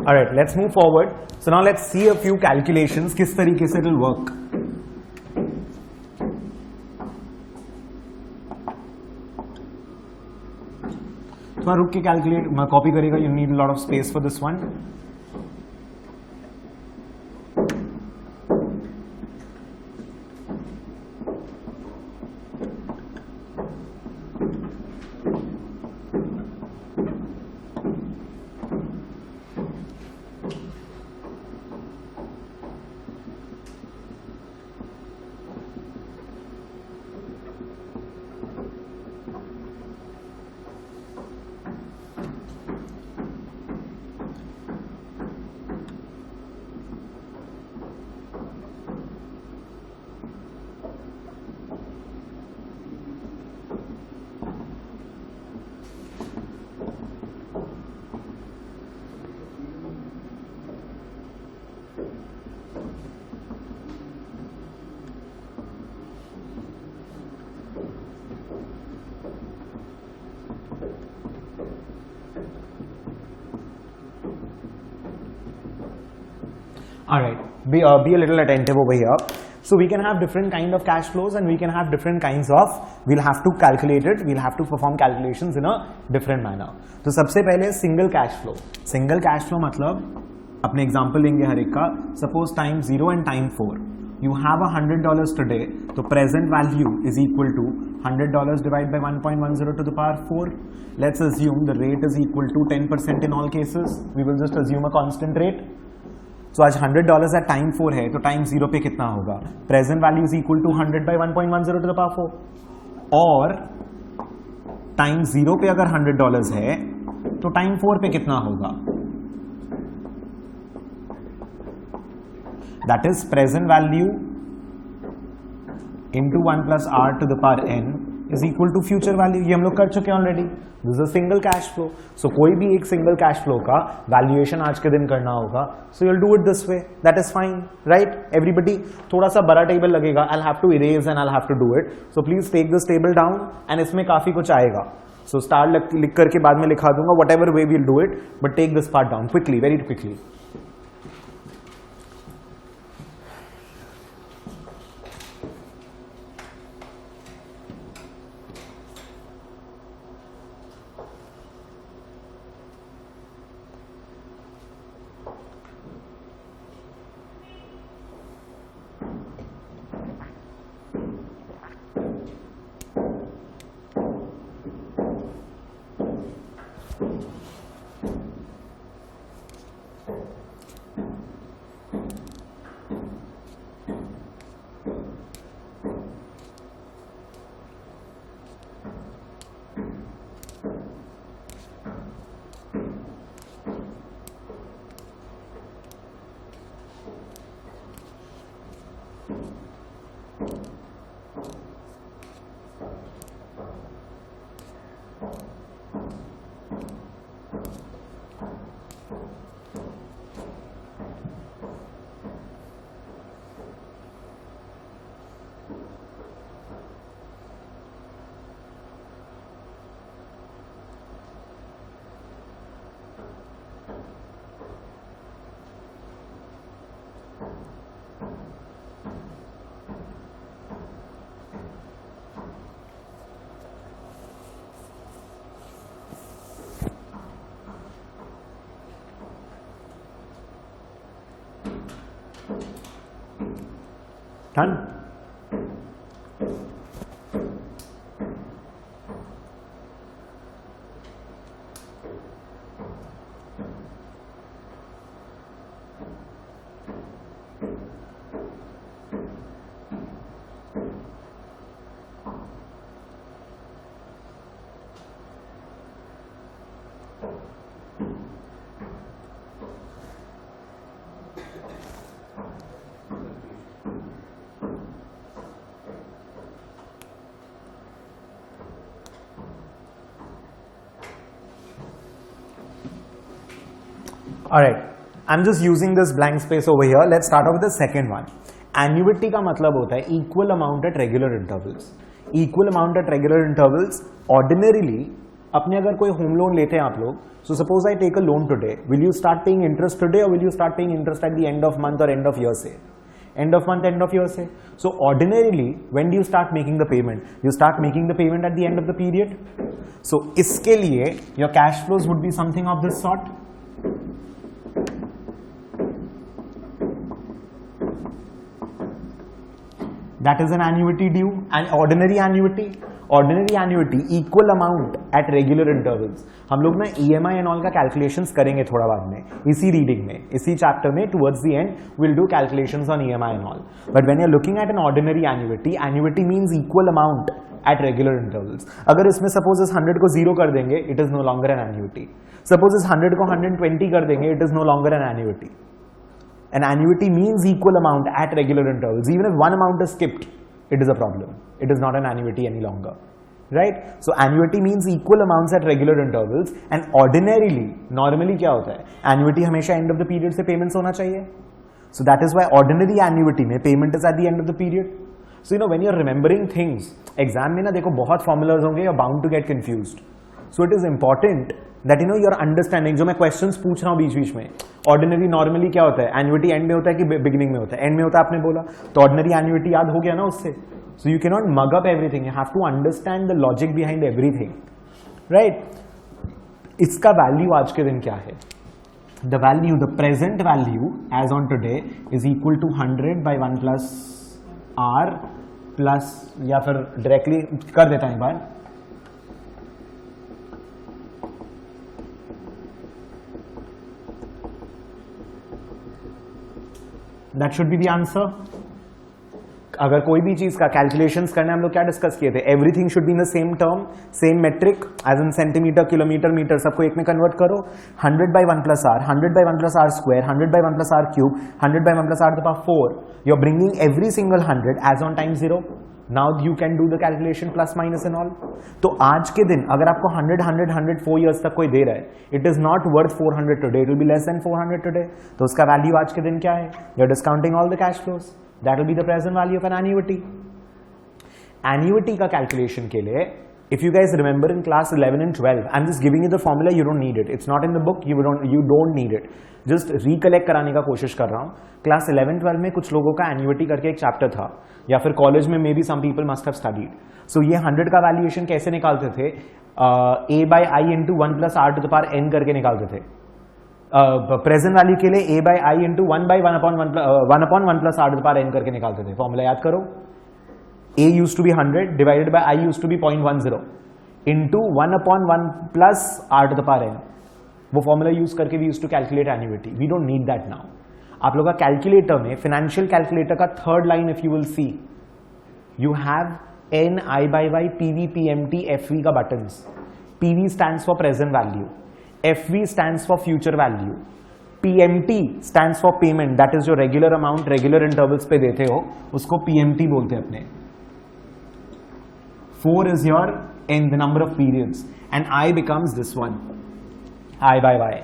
Alright, let's move forward. So now let's see a few calculations, किस तरीके से it will work. थोड़ा रुक के कैलकुलेट कॉपी करेगा, you need a lot of space for this one. Alright, be a little attentive over here. So we can have different kind of cash flows and we can have different kinds of, we'll have to calculate it, we'll have to perform calculations in a different manner. तो सबसे पहले single cash flow. Single cash flow मतलब अपने example लेंगे हर एक का. Suppose time 0 and time 4. You have $100 today, तो present value is equal to $100 divided by 1.10 to the power 4. Let's assume the rate is equal to 10% in all cases. We will just assume a constant rate. So आज $100 है, time 4 है, तो time 0 पे कितना होगा? Present value is equal to 100 by 1.10 to the power 4. और time 0 पे अगर $100 है तो टाइम 4 पे कितना होगा? That is present value into 1 plus r to the power n is equal to future value. ये हम लोग कर चुके हैं already. This is single cash flow. So कोई भी एक सिंगल कैश फ्लो का वैल्यूएशन आज के दिन करना होगा, so you'll do it this way. That is fine, right everybody. थोड़ा सा बड़ा टेबल लगेगा, I have to erase and I have to do it. So please take this table down and इसमें काफी कुछ आएगा. सो स्टार लिख करके बाद में लिखा दूंगा, whatever we will do it, but take this part down quickly, very quickly. Done. Alright, I'm just using this blank space over here. Let's start off with the second one. Annuity का मतलब होता है equal amount at regular intervals. Equal amount at regular intervals. Ordinarily, अपने अगर कोई home loan लेते हैं आप लोग, so suppose I take a loan today, will you start paying interest today और will you start paying interest at the end of month और end of year से? End of month, end of year say. So ordinarily, when do you start making the payment? You start making the payment at the end of the period. So इसके लिए your cash flows would be something of this sort. That is an annuity due, an ordinary annuity. Ordinary annuity equal amount at regular intervals. हम लोग ना EMI and all का calculations करेंगे थोड़ा बाद में, इसी reading में, इसी chapter में towards the end we'll do calculations on EMI and all. But when you're looking at an ordinary annuity, annuity means equal amount at regular intervals. अगर इसमें suppose इस 100 को 0 कर देंगे, it is no longer an annuity. Suppose इस 100 को 120 कर देंगे, it is no longer an annuity. An annuity means equal amount at regular intervals. Even if one amount is skipped, it is a problem. It is not an annuity any longer, right? So annuity means equal amounts at regular intervals, and ordinarily, normally क्या होता है? Annuity हमेशा end of the period से payments होना चाहिए. So that is why ordinary annuity में payment is at the end of the period. So you know when you are remembering things, exam में ना देखो बहुत formulas होंगे, you're bound to get confused. So it is important that you know your understanding. जो मैं questions पूछ रहा हूँ बीच-बीच में, ordinary normally क्या होता है? Annuity end में होता है कि beginning में होता है? End में होता है आपने बोला, तो ordinary annuity याद हो गया ना उससे. So you cannot mug up everything. You have to understand the logic behind everything, right? इसका value आज के दिन क्या है? The value, the present value as on today is equal to 100 by 1 plus R plus, या फिर directly कर देता है एक बार, that should be the answer. अगर कोई भी चीज का कैलकुलेशंस करना है, हम लोग क्या डिस्कस किए थे? Everything should be in the same term, same metric, as in centimetre, kilometre, metre, सबको एक में कन्वर्ट करो. 100 by 1 plus r, 100 by 1 plus r square, 100 by 1 plus r cube, 100 by 1 plus r to the power 4. You're bringing every single 100 as on time 0. Now you can do the calculation plus minus and all. तो आज के दिन अगर आपको 100, 100, 100 4 years तक कोई दे रहा है, it is not worth 400 today, it will be less than 400 today. तो उसका वैल्यू आज के दिन क्या है? You're discounting all the cash flows. That will be the present value of an annuity. Annuity का calculation के लिए, if you guys remember in class 11 and 12, I'm just giving you the formula, you don't need it. It's not in the book, you don't need it. Just recollect कराने का कोशिश कर रहा हूँ. Class 11, 12 में कुछ लोगों का annuity करके एक chapter था, या फिर college में maybe some people must have studied. So ये 100 का valuation कैसे निकालते थे? A by I into 1 plus R to the power n करके निकालते थे. प्रेजेंट वैल्यू के लिए a by I into 1 by 1 upon 1 plus r to the power n करके निकालते थे. फॉर्मूला याद करो. a used to be 100 divided by I used to be 0.10 into 1 upon 1 plus r to the power n. वो formula use करके we used to calculate annuity. We don't need that now. आप लोग का calculator में, financial calculator का third line if you will C, you have n I by y PV PMT FV का buttons. PV stands for present value, FV stands for future value, PMT stands for payment, that is जो regular amount regular intervals पे देते हो उसको PMT बोलते हैं अपने. 4 is your n, the number of periods, and I becomes this one, I by y.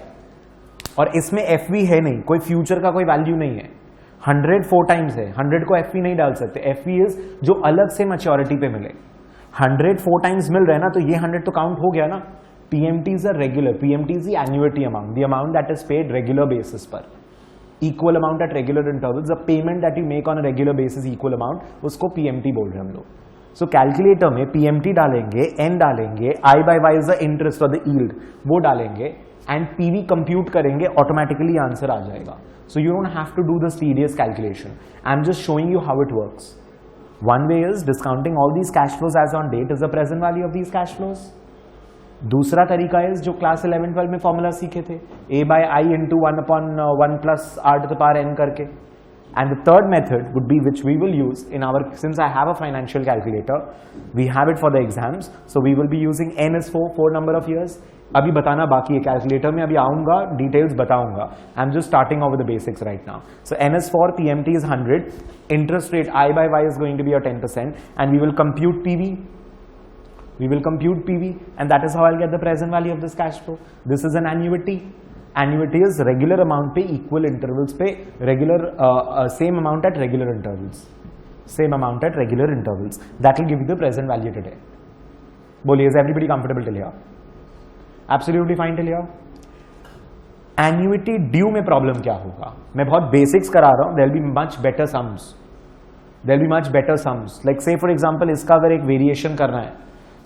और इसमें FV है नहीं, कोई future का कोई value नहीं है. 100 4 times है, 100 को FV नहीं डाल सकते. FV is जो अलग से maturity पे मिले. 100 4 times मिल रहा है ना, तो ये 100 तो count हो गया ना. PMT is a regular, PMT is the annuity amount, the amount that is paid regular basis पर. Equal amount at regular intervals, the payment that you make on a regular basis equal amount, उसको PMT बोल रहे हैं हम लोग. So calculator में PMT डालेंगे, N डालेंगे, I by Y is the interest or the yield, वो डालेंगे, and PV compute करेंगे, automatically answer आ जाएगा. So you don't have to do this tedious calculation. I'm just showing you how it works. One way is discounting all these cash flows as on date is the present value of these cash flows. दूसरा तरीका है जो class 11 12 में formula सीखे थे, a by I into 1 upon 1 plus r to the power n करके. And the third method would be, which we will use in our, since I have a financial calculator, we have it for the exams, so we will be using n is 4 number of years. अभी बताना बाकी है calculator में, अभी आऊंगा details बताऊंगा. आई am just starting of the basics right now. So n is 4, PMT is 100, interest rate I by Y is going to be your 10%, and we will compute PV. We will compute PV, and that is how I'll get the present value of this cash flow. This is an annuity. Annuity is regular amount पे equal intervals पे, regular same amount at regular intervals. Same amount at regular intervals. That will give you the present value today. बोलिए, is everybody comfortable till here? Absolutely fine till here. Annuity due में problem क्या होगा, मैं बहुत basics करा रहा हूं, there will be much better sums, there will be much better sums. Like say for example इसका अगर एक वेरिएशन करना है,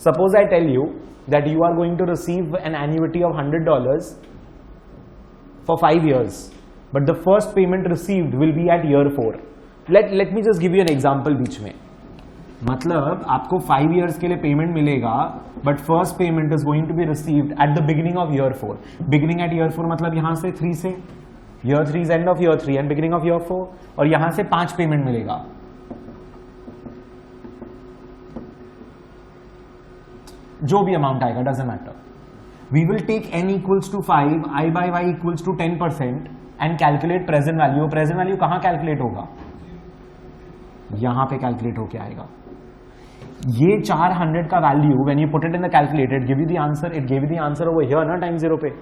suppose I tell you that you are going to receive an annuity of $100 for 5 years, but the first payment received will be at year 4. Let me just give you an example बीच में, मतलब आपको 5 years के लिए payment मिलेगा, but first payment is going to be received at the beginning of year 4. Beginning at year 4 मतलब यहां से 3 से, year 3 is end of year 3 and beginning of year 4, और यहां से 5 पेमेंट मिलेगा। जो भी अमाउंट आएगा doesn't matter. We will take n equals to 5, I by y equals to 10% and calculate present value। present value कहाँ calculate होगा, यहां पे calculate होके आएगा। ये 400 का value when you put it in the calculator it give you the answer, it gave you the answer over here ना time 0 पे।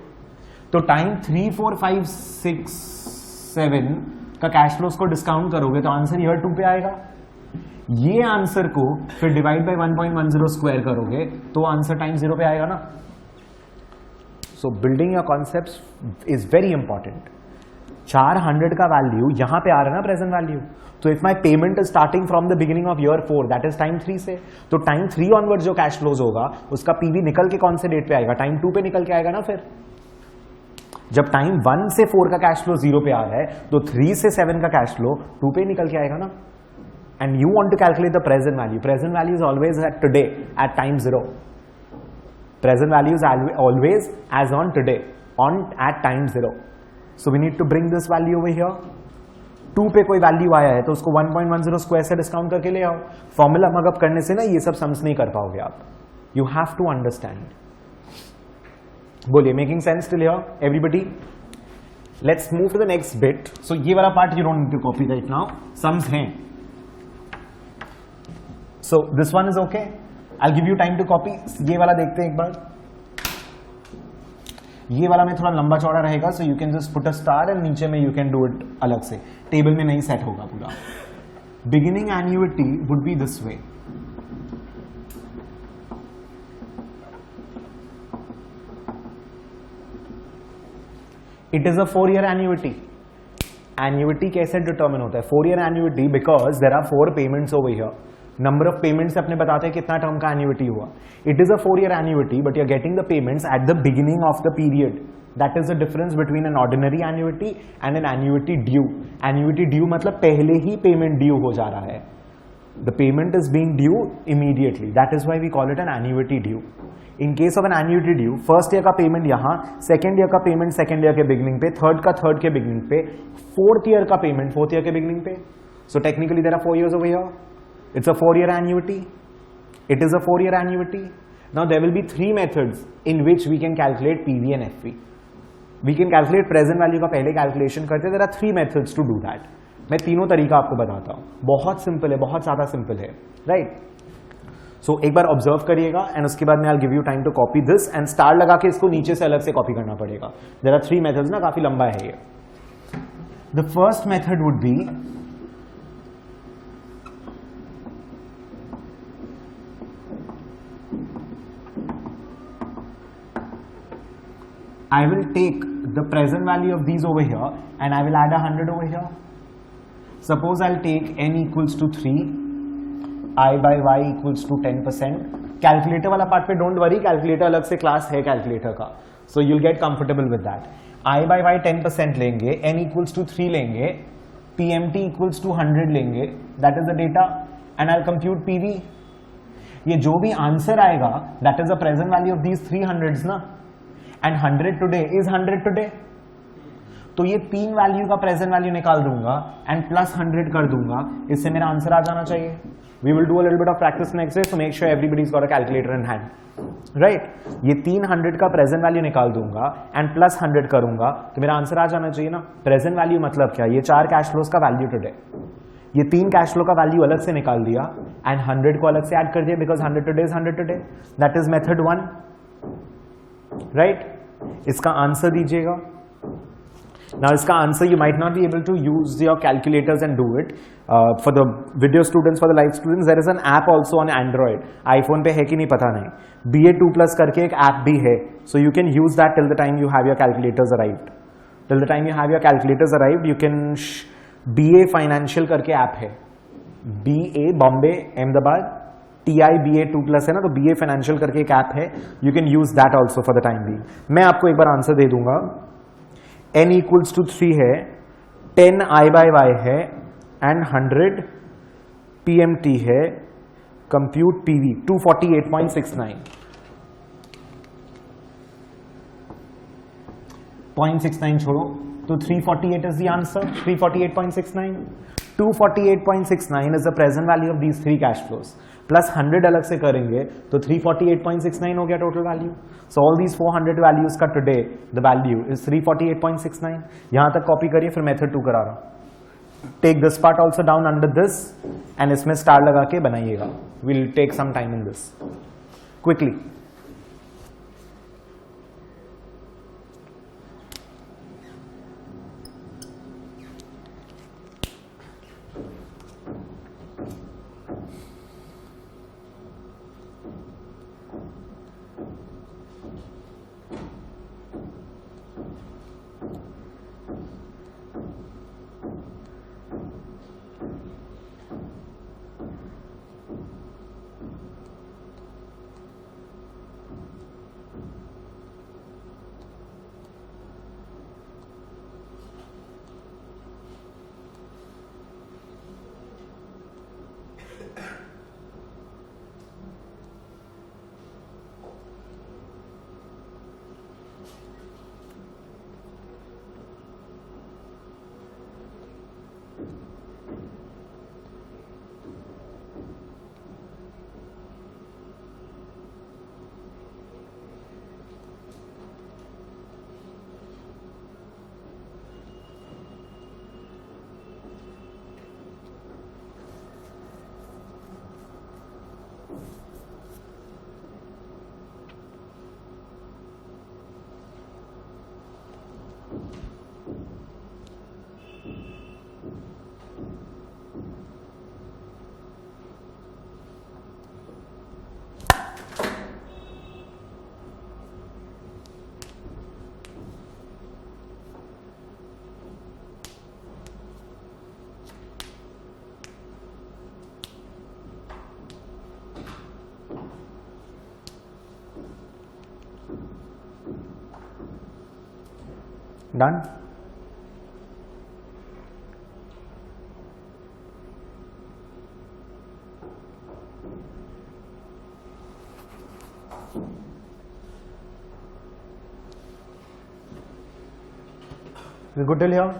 तो टाइम 3, 4, 5, 6, 7 का कैश फ्लोस को डिस्काउंट करोगे तो आंसर ईयर 2 पे आएगा। ये आंसर को फिर डिवाइड बाय 1.10 स्क्वायर करोगे तो आंसर टाइम 0 पे आएगा ना। सो building your concepts is very important. 400 का वैल्यू यहां पे आ रहा है ना प्रेजेंट वैल्यू, तो if my payment is starting from the beginning of year 4 that is time 3 से, तो टाइम 3 ऑनवर्ड जो कैश फ्लोज होगा उसका पीवी निकल के कौन से डेट पे आएगा, टाइम 2 पे निकल के आएगा ना। फिर जब टाइम 1 से 4 का कैश फ्लो 0 पे आ रहा है तो 3 से 7 का कैश फ्लो 2 पे निकल के आएगा ना। And you want to calculate the present value, present value is always at today at time 0, present value is always as on today on at time 0। So we need to bring this value over here. 2 पे कोई value आया है तो उसको 1.10 square से discount करके ले आओ। फॉर्मूला मगअप करने से ना ये सब सम्स नहीं कर पाओगे आप, यू हैव टू अंडरस्टैंड। बोलिए making sense till here everybody? Let's move to the next bit. So ये वाला part you don't need to copy right now, sums हैं। So this one is okay, I will give you time to copy. ये वाला देखते हैं एक बार। ये वाला में थोड़ा लंबा चौड़ा रहेगा, सो you can just put a star and नीचे में यू कैन डू इट अलग से, टेबल में नहीं सेट होगा पूरा। Beginning annuity would be this way. It is a 4-year annuity. Annuity कैसे डिटर्मिन होता है? 4-year annuity because there are 4 payments over here. Number of payments अपने बताते हैं कितना टर्म का एन्युइटी हुआ। It is a 4-year annuity but you are getting the payments at the beginning of the period. That is the difference between an ordinary annuity and an annuity due. Annuity due मतलब पहले ही payment due हो जा रहा है, the payment is being due immediately, that is why we call it an annuity due. In case of an annuity due, first year का payment यहां, second year का पेमेंट सेकेंड ईयर के beginning पे, third का third के beginning पे, fourth year का payment fourth year के बिगिनिंग पे। So technically there are 4 years over here. It's a 4-year annuity. It is a 4-year annuity. Now there will be 3 methods in which we can calculate PV and FV. We can calculate present value का पहले calculation करते हैं। There are 3 methods to do that. मैं तीनों तरीका आपको बताता हूँ, बहुत सिंपल है, बहुत ज्यादा सिंपल है, राइट? सो एक बार ऑब्जर्व करिएगा एंड उसके बाद मैं I give you time to copy this and star लगा के इसको नीचे से अलग से कॉपी करना पड़ेगा। देयर आर 3 मेथड्स ना, काफी लंबा है ये। The first method would be I will take the present value of these over here and I will add 100 over here. Suppose I'll take n equals to 3, I by y equals to 10%. Calculator वाला part पे don't worry, calculator अलग से class है calculator का, so you'll get comfortable with that. I by y 10% लेंगे, n equals to 3 लेंगे, PMT equals to 100 लेंगे, that is the data, and I'll compute PV. ये जो भी आंसर आएगा that is the present value of these 300s ना, and 100 today is 100 today. तो ये 3 वैल्यू का प्रेजेंट वैल्यू निकाल दूंगा एंड प्लस 100 कर दूंगा, इससे मेरा आंसर आ जाना चाहिए। We will do a little bit of practice next day, so make sure everybody's got a calculator in hand, right? ये 300 का प्रेजेंट वैल्यू निकाल दूंगा एंड प्लस 100 करूंगा तो मेरा आंसर आ जाना चाहिए ना। प्रेजेंट वैल्यू मतलब क्या? ये 4 कैश फ्लोज का वैल्यू टुडे, ये 3 कैश फ्लो का वैल्यू अलग से निकाल दिया एंड 100 को अलग से ऐड कर दिया because 100 today is 100 today. That is method 1, right? इसका आंसर दीजिएगा। Now इसका answer you might not be able to use your calculators and do it. For the video students, for the live students, there is an app also on Android. iPhone पे है कि नहीं पता नहीं. BA2+ करके एक app भी है. So you can use that till the time you have your calculators arrived. Till the time you have your calculators arrived, you can BA Financial करके app है. BA Bombay Ahmedabad TI BA2+ है ना, तो BA Financial करके एक app है. You can use that also for the time being. मैं आपको एक बार आंसर दे दूंगा. n equals to 3 है, 10 I by y है एंड 100 PMT है. Compute PV 248.69. 0.69 छोड़ो तो 348 is the answer. 348.69. 248.69 is the present value of these three cash flows. Plus 100 अलग से करेंगे तो 348.69 हो गया total value. So all these 400 values का टुडे द वैल्यू इज 348.69. यहां तक कॉपी करिए, फिर मेथड 2 करा रहा हूं. Take this part also down under this and इसमें स्टार लगा के बनाइएगा. Will take some time in this quickly. Done? We good till here?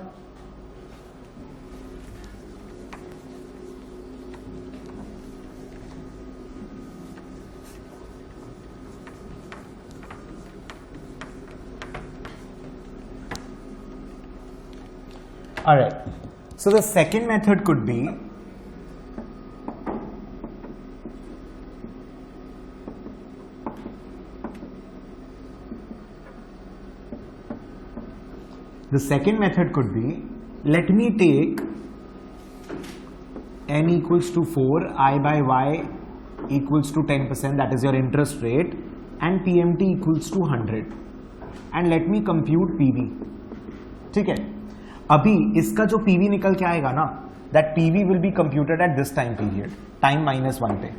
All right. So the second method could be let me take n equals to 4, I by y equals to 10%, that is your interest rate, and PMT equals to 100, and let me compute PV. ठीक है, अभी इसका जो PV निकल के आएगा ना, that PV will be computed at this time period, time -1 पे.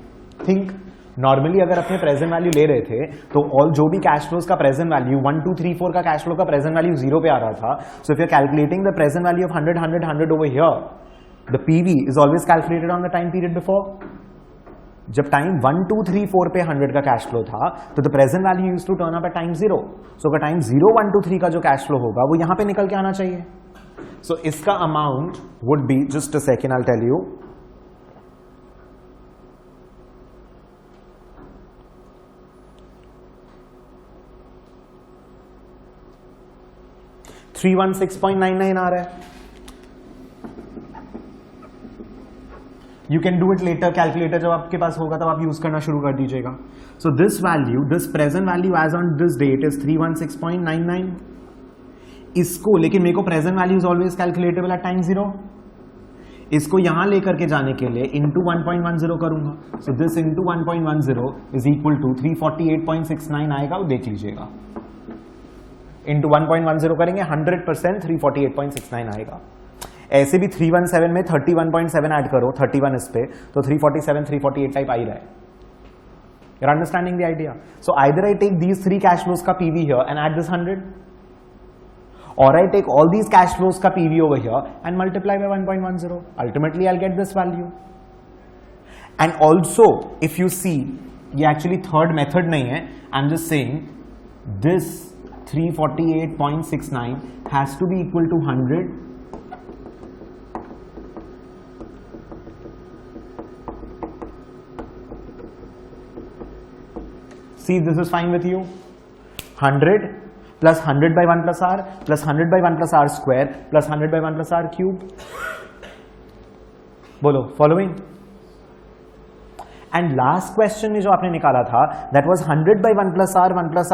Think नॉर्मली अगर अपने प्रेजेंट वैल्यू ले रहे थे तो ऑल जो भी कैश फ्लोज का प्रेजेंट वैल्यू 1 2 3 4 का कैश फ्लो का प्रेजेंट वैल्यू 0 पे आ रहा था. So if you are calculating the present value of 100 100 100 over here, the PV is always calculated on the time period before. जब टाइम 1 2 3 4 पे 100 का कैश फ्लो था तो the present value used to turn up at time 0. So अगर time 0 1 2 3 का जो cash flow होगा वो यहां पे निकल के आना चाहिए. सो इसका amount would be, just a second I will tell you, 316.99 आ रहा है. You can do it later. Calculator जब आपके पास होगा तब आप यूज करना शुरू कर दीजिएगा. So this value, this present value as on this date is 316.99. इसको, लेकिन मेरे को present value is always calculatable at time 0, इसको यहां लेकर के जाने के लिए इंटू 1.10 करूंगा, so this into 1.10 is equal to 348.69 आएगा, वो देख लीजिएगा, इंटू 1.10 करेंगे 100% 348.69 आएगा। ऐसे भी 317 में 31.7 ऐड करो, 31 इस पे, तो 347 348 टाइप आ ही रहा है। You're understanding the idea? So either I take these 3 cash flows का PV here and add this 100, or I take all these cash flows का PV over here and multiply by 1.10. Ultimately I'll get this value. And also if you see, ये actually third method नहीं है, I'm just saying this 348.69 has to be equal to 100 See, this is fine with you. 100 plus 100 by 1 plus r plus 100 by 1 plus r square plus 100 by 1 plus r cube. बोलो, following? And last question में जो आपने निकाला था, that was 100 by 1 plus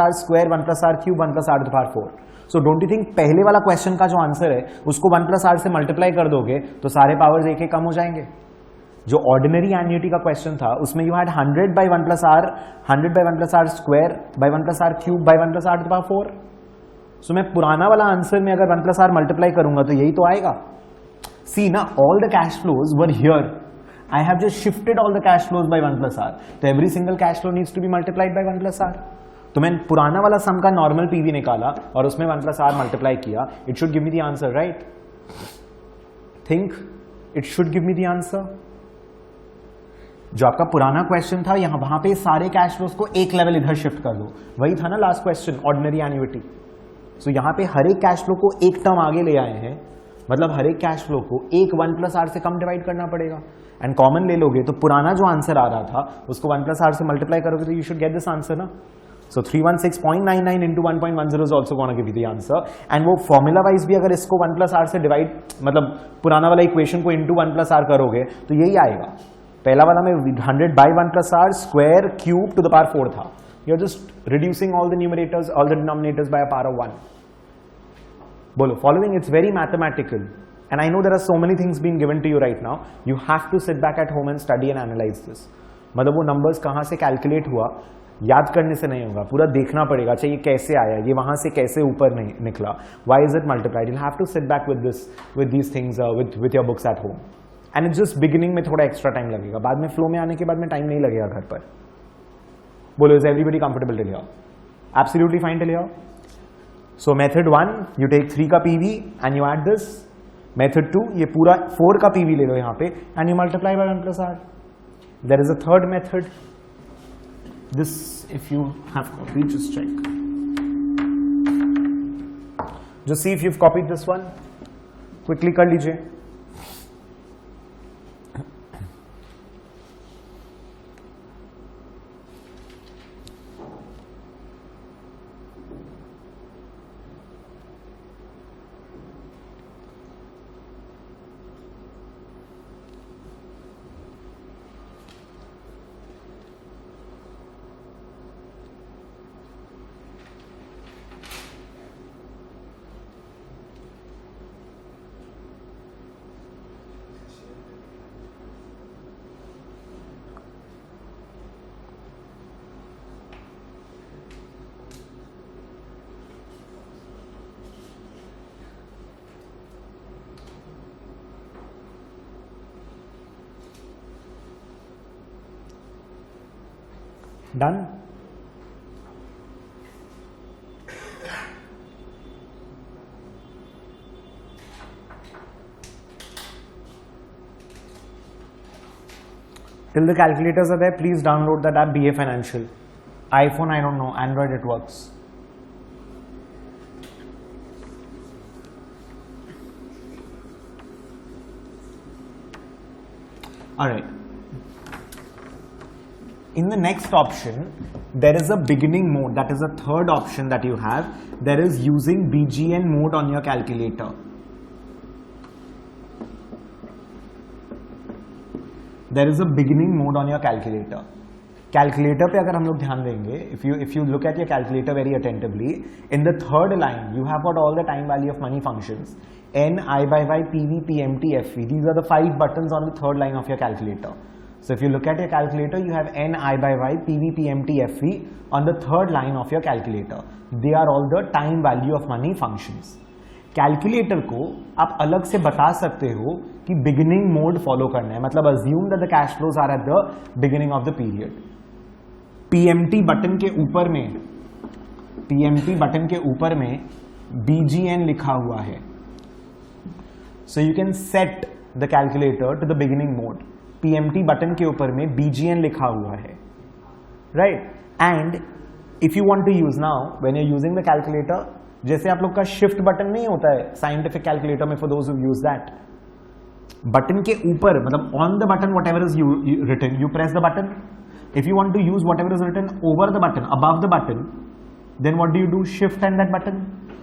r square, 1 plus r cube, 1 plus r to the power 4. So don't you think पहले वाला question का जो आंसर है उसको 1 plus r से मल्टीप्लाई कर दोगे तो सारे पावर्स एक एक कम हो जाएंगे। जो ऑर्डिनरी एन्युटी का क्वेश्चन था उसमें you had 100 by 1 plus r, 100 by 1 plus r square by 1 plus r cube by 1 plus r to the power 4. सो मैं पुराना वाला आंसर में अगर 1 plus r मल्टीप्लाई करूंगा तो यही तो आएगा। सी ना, all the cash flows were here, I have just shifted all the cash flows by 1 plus r, तो every single cash flow needs to be multiplied by 1 plus r। तो मैं पुराना वाला सम का नॉर्मल पीवी निकाला और उसमें 1 plus r मल्टीप्लाई किया, it should give me the answer, right? Think it should give me the answer. जो आपका पुराना क्वेश्चन था यहां, वहां पे सारे कैश फ्लोज को एक लेवल इधर शिफ्ट कर दो, वही था ना लास्ट क्वेश्चन, ऑर्डिनरी एन्युटी। सो यहां पे हर एक कैश फ्लो को एक टर्म आगे ले आए हैं, मतलब हर एक कैश फ्लो को एक 1 plus r से कम डिवाइड करना पड़ेगा, एंड कॉमन ले लोगे तो पुराना जो आंसर आ रहा था उसको 1 plus r से मल्टीप्लाई करोगे तो you should get this answer ना। सो 316.99 into 1.10 is also going to give you the answer, and वो फॉर्मूला वाइज भी अगर इसको 1 plus r से डिवाइड, मतलब पुराना वाला इक्वेशन को इंटू 1 plus r करोगे तो यही आएगा। पहला वाला में 100 by 1 plus r square cube to the power 4 था, you're just reducing all the numerators, all the denominators by a power of 1. बोलो, following, it's very mathematical, and I know there are so many things being given to you right now, you have to sit back at home and study and analyze this. मतलब वो numbers कहाँ से calculate हुआ याद करने से नहीं होगा, पूरा देखना पड़ेगा, अच्छा ये कैसे आया, ये वहां से कैसे ऊपर नहीं निकला, why is it multiplied, you'll have to sit back with this, with these things with your books at home. And it's just beginning में थोड़ा एक्स्ट्रा टाइम लगेगा, बाद में फ्लो में आने के बाद में टाइम नहीं लगेगा घर पर। बोलो, is everybody comfortable till here? Absolutely fine till here? So method 1, you take 3 का PV and you add this. Method 2, ये पूरा 4 का पीवी ले लो यहाँ पे and you multiply by 1 plus r. There is a third method, this if you have copied just check, just see if you have copied this one, quickly कर लीजिए। Done? Till the calculators are there, please download that app, BA Financial. iPhone, I don't know. Android, it works. Alright. In the next option, there is a beginning mode. That is the third option that you have. There is using BGN mode on your calculator. There is a beginning mode on your calculator. Calculator पे अगर हम लोग ध्यान देंगे, if you look at your calculator very attentively, in the third line you have got all the time value of money functions, n, I by y, pv, pmt, fv. These are the 5 buttons on the third line of your calculator. So if you look at your calculator, you have n, I by y, pv, pmt, fv on the third line of your calculator. They are all the time value of money functions. Calculator को आप अलग से बता सकते हो कि beginning mode follow करना है, मतलब assume that the cash flows are at the beginning of the period. PMT button के ऊपर में बीजीएन लिखा हुआ है. So you can set the calculator to the beginning mode. PMT button के ऊपर में बीजीएन लिखा हुआ है, right. And if you want to use now when you are using the calculator, जैसे आप लोग का शिफ्ट बटन नहीं होता है साइंटिफिक कैलकुलेटर में, for those who use that, button के ऊपर, मतलब on the button whatever is written you press the button. If you want to use whatever is written over the button, above the button, then what do you do, shift and that button.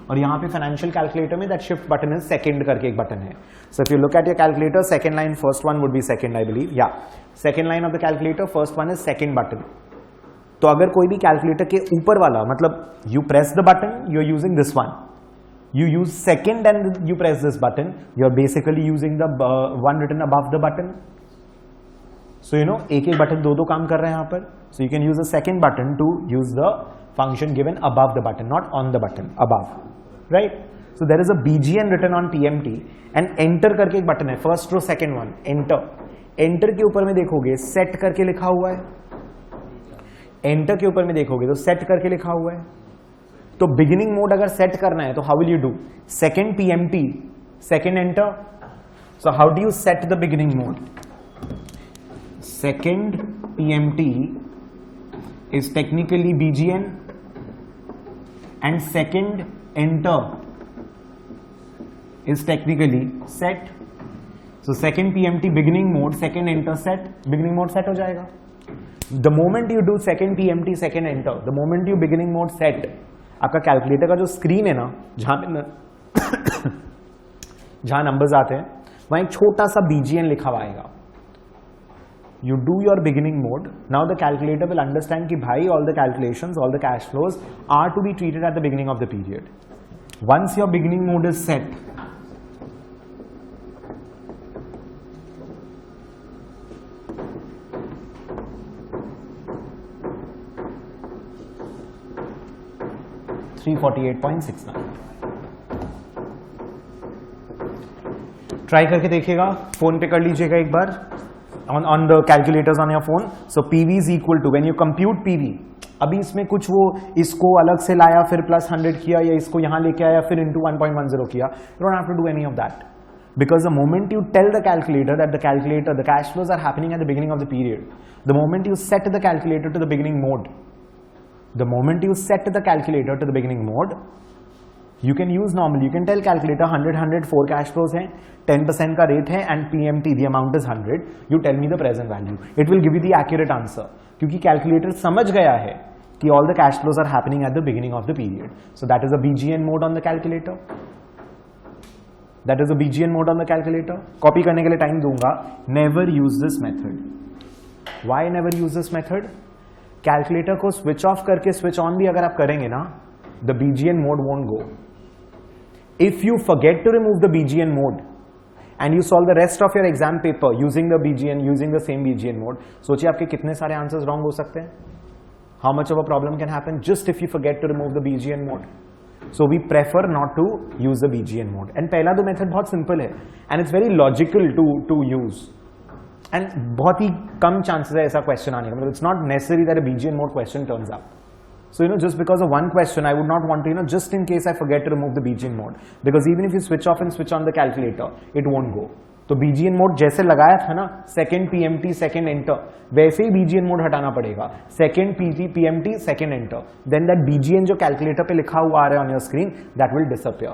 और यहाँ पे financial calculator में that shift button is second करके एक button है. So if you look at your calculator, second line first one would be second, I believe, या second line of the calculator first one is second button. तो अगर कोई भी calculator के ऊपर वाला, मतलब you press the button, you are using this one, you use second and you press this button, you're basically using the one written above the button. So you know, एक button दो काम कर रहे हैं यहाँ पर. So you can use the second button to use the function given above the button, not on the button, above, right? So there is a BGN written on TMT and enter करके एक button है, first row second one, enter. enter के ऊपर में देखोगे set करके लिखा हुआ है. enter के ऊपर में देखोगे तो set करके लिखा हुआ है. तो बिगिनिंग मोड अगर सेट करना है तो how will you do, second PMT second enter. So how do you set the beginning mode, second PMT is technically BGN and second enter is technically set. So second PMT beginning mode, second enter set, beginning mode set हो जाएगा. The moment you do second PMT second enter, the moment you beginning mode set, आपका calculator का जो screen है ना, जहां numbers आते हैं वहां एक छोटा सा बीजीएन लिखा हुआ आएगा. You do your beginning mode, now the calculator will understand कि भाई all the calculations, all the cash flows are to be treated at the beginning of the period. Once your beginning mode is set, try करके देखिएगा, phone पे कर लीजिएगा एक बार on the calculators on your phone. So PV is equal to, when you compute PV, अभी इसमें कुछ वो इसको अलग से लाया फिर प्लस 100 किया या इसको यहां लेके आया फिर इंटू 1.10 किया, you don't have to do any of that, because the moment you tell the calculator that the calculator, the cash flows are happening at the beginning of the period, the moment you set the calculator to the beginning mode, the moment you set the calculator to the beginning mode, you can use normally, you can tell calculator 100 4 cash flows हैं, 10% का rate है and PMT the amount is 100, you tell me the present value, it will give you the accurate answer, क्योंकि calculator समझ गया है कि all the cash flows are happening at the beginning of the period. So that is a BGN mode on the calculator. That is a BGN mode on the calculator. Copy करने के लिए time दूंगा. Never use this method. Why never use this method? Calculator को switch off करके switch on भी अगर आप करेंगे ना, the BGN mode won't go. If you forget to remove the BGN mode and you solve the rest of your exam paper using the BGN, using the same BGN mode, सोचिए आपके कितने सारे answers wrong हो सकते हैं. How much of a problem can happen just if you forget to remove the BGN mode. So we prefer not to use the BGN mode. And पहला दो method बहुत सिंपल है and it's very logical to use, and बहुत ही कम chances है ऐसा question आने का, मतलब it's not necessary that a BGN mode question turns up. So just because of one question, I would not want to, just in case I forget to remove the BGN mode, because even if you switch off and switch on the calculator, it won't go. तो BGN mode जैसे लगाया था ना, second PMT second enter, वैसे ही BGN mode हटाना पड़ेगा. Second PMT second enter, then that BGN जो calculator पे लिखा हुआ आ रहा है on your screen, that will disappear.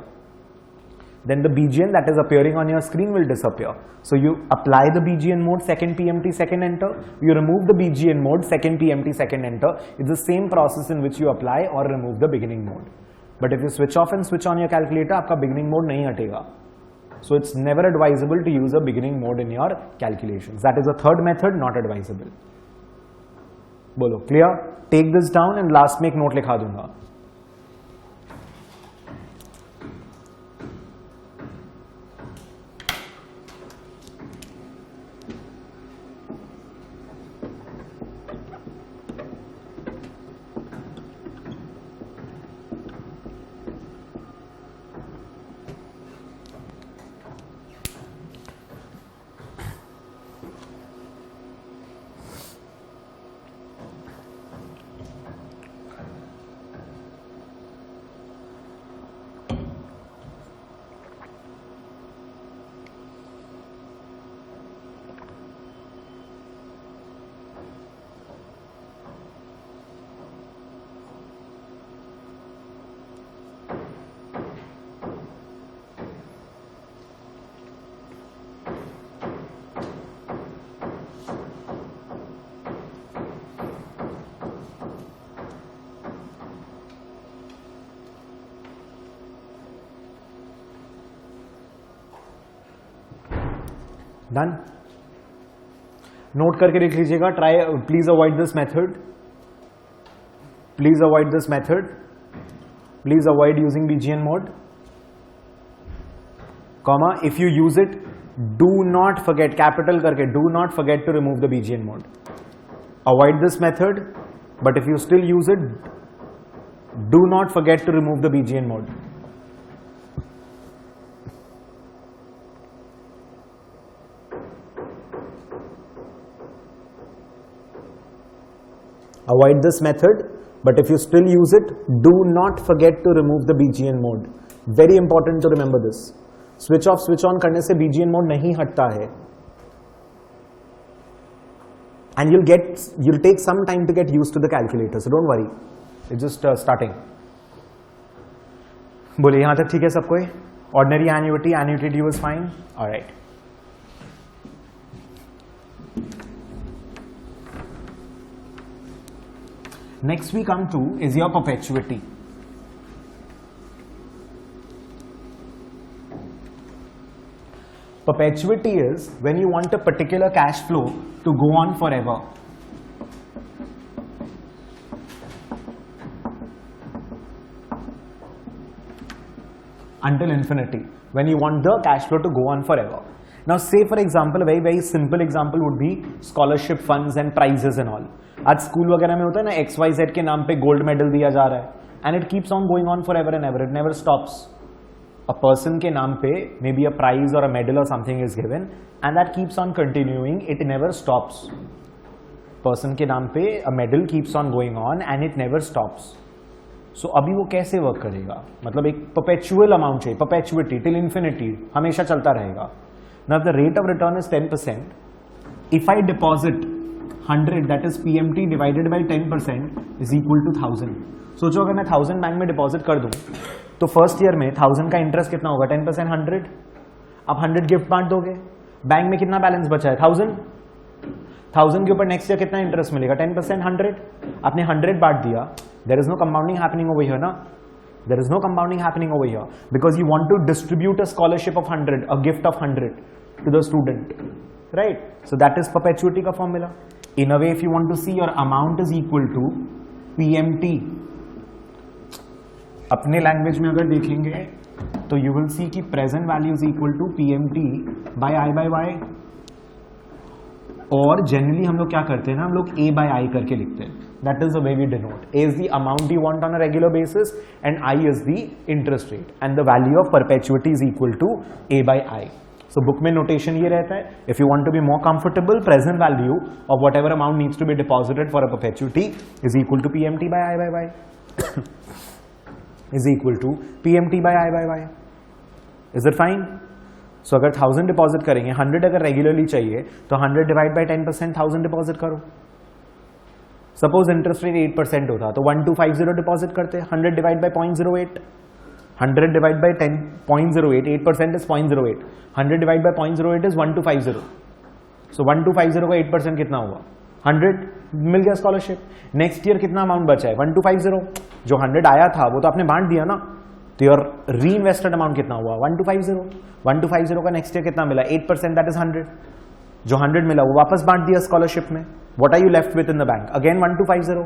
Then the BGN that is appearing on your screen will disappear. So you apply the BGN mode, second PMT, second enter. You remove the BGN mode, second PMT, second enter. It's the same process in which you apply or remove the beginning mode. But if you switch off and switch on your calculator, आपका beginning mode नहीं हटेगा. So it's never advisable to use a beginning mode in your calculations. That is the third method, not advisable. बोलो clear. Take this down and last में एक note लिखा दूंगा. Done. Note करके लिख लीजिएगा. Try, please avoid this method. Please avoid this method. Please avoid using BGN mode. Comma, if you use it, do not forget, capital करके, do not forget to remove the BGN mode. Avoid this method, but if you still use it, do not forget to remove the BGN mode. Avoid this method, but if you still use it, do not forget to remove the BGN mode. Very important to remember this. Switch off, switch on करने से BGN mode नहीं हटता है. And you'll take some time to get used to the calculator, so don't worry. It's just starting. बोलिए यहाँ तक ठीक है सब कोई? Ordinary annuity due is fine. All right. Next we come to is your perpetuity. Perpetuity is when you want a particular cash flow to go on forever. Until infinity. When you want the cash flow to go on forever. Now say for example, a very simple example would be scholarship funds and prizes and all. आज school वगैरह में होता है ना, XYZ के नाम पे gold medal दिया जा रहा है and it keeps on going on forever and ever, it never stops. A person के नाम पे मे बी अ प्राइज और अ मेडल और something is given and that keeps on continuing, it never stops. Person के नाम पे a medal keeps on going on and it never stops. So अभी वो कैसे वर्क करेगा? मतलब एक परपेचुअल अमाउंट चाहिए, परपेचुइटी टिल इन्फिनिटी, हमेशा चलता रहेगा. Now the rate of return is 10%. If I deposit 100, that is PMT divided by 10% is equal to 1000. सोचो अगर मैं 1000 बैंक में डिपॉजिट कर दूं तो फर्स्ट ईयर में 1000 का इंटरेस्ट कितना होगा? 10% 100. अब 100 गिफ्ट बांट दोगे, बैंक में कितना बैलेंस बचा है? 1000 के ऊपर नेक्स्ट ईयर कितना इंटरेस्ट मिलेगा? 10% 100. आपने 100 बांट दिया, there is no compounding happening over here ना. There is no compounding happening over here because you want to distribute a scholarship of 100, a gift of 100 to the student, right? So that is perpetuity का formula. In a way, if you want to see your amount is equal to PMT, अपने language में अगर देखेंगे तो you will see कि present value is equal to PMT by I by Y. और generally हम लोग क्या करते हैं ना, हम लोग A by I करके लिखते हैं. That is the way we denote. A is the amount you want on a regular basis and I is the interest rate, and the value of perpetuity is equal to A by I. So book में notation ये रहता है. If you want to be more comfortable, present value of whatever amount needs to be deposited for a perpetuity is equal to PMT by I by Y. is equal to PMT by I by Y. Is it fine? So अगर 1000 deposit करेंगे, 100 अगर regularly चाहिए तो 100 divide by 10%, 1000 deposit करो. Suppose interest rate 8% होता तो 1250 deposit करते. 100 divide by 0.08, 100 divide by 10.08, 8% is 0.08, 100 divide by 0.08 is 1250. सो 1250 का 8% कितना हुआ? 100. मिल गया स्कॉलरशिप. नेक्स्ट ईयर कितना अमाउंट बचा है? 1250. जो 100 आया था वो तो आपने बांट दिया ना, तो योर री इन्वेस्टेड अमाउंट कितना हुआ? 1250. 1250 का नेक्स्ट ईयर कितना मिला? 8%, दैट इज 100. जो 100 मिला वो वापस बांट दिया स्कॉलरशिप में. What are you left with in the bank? Again 1250.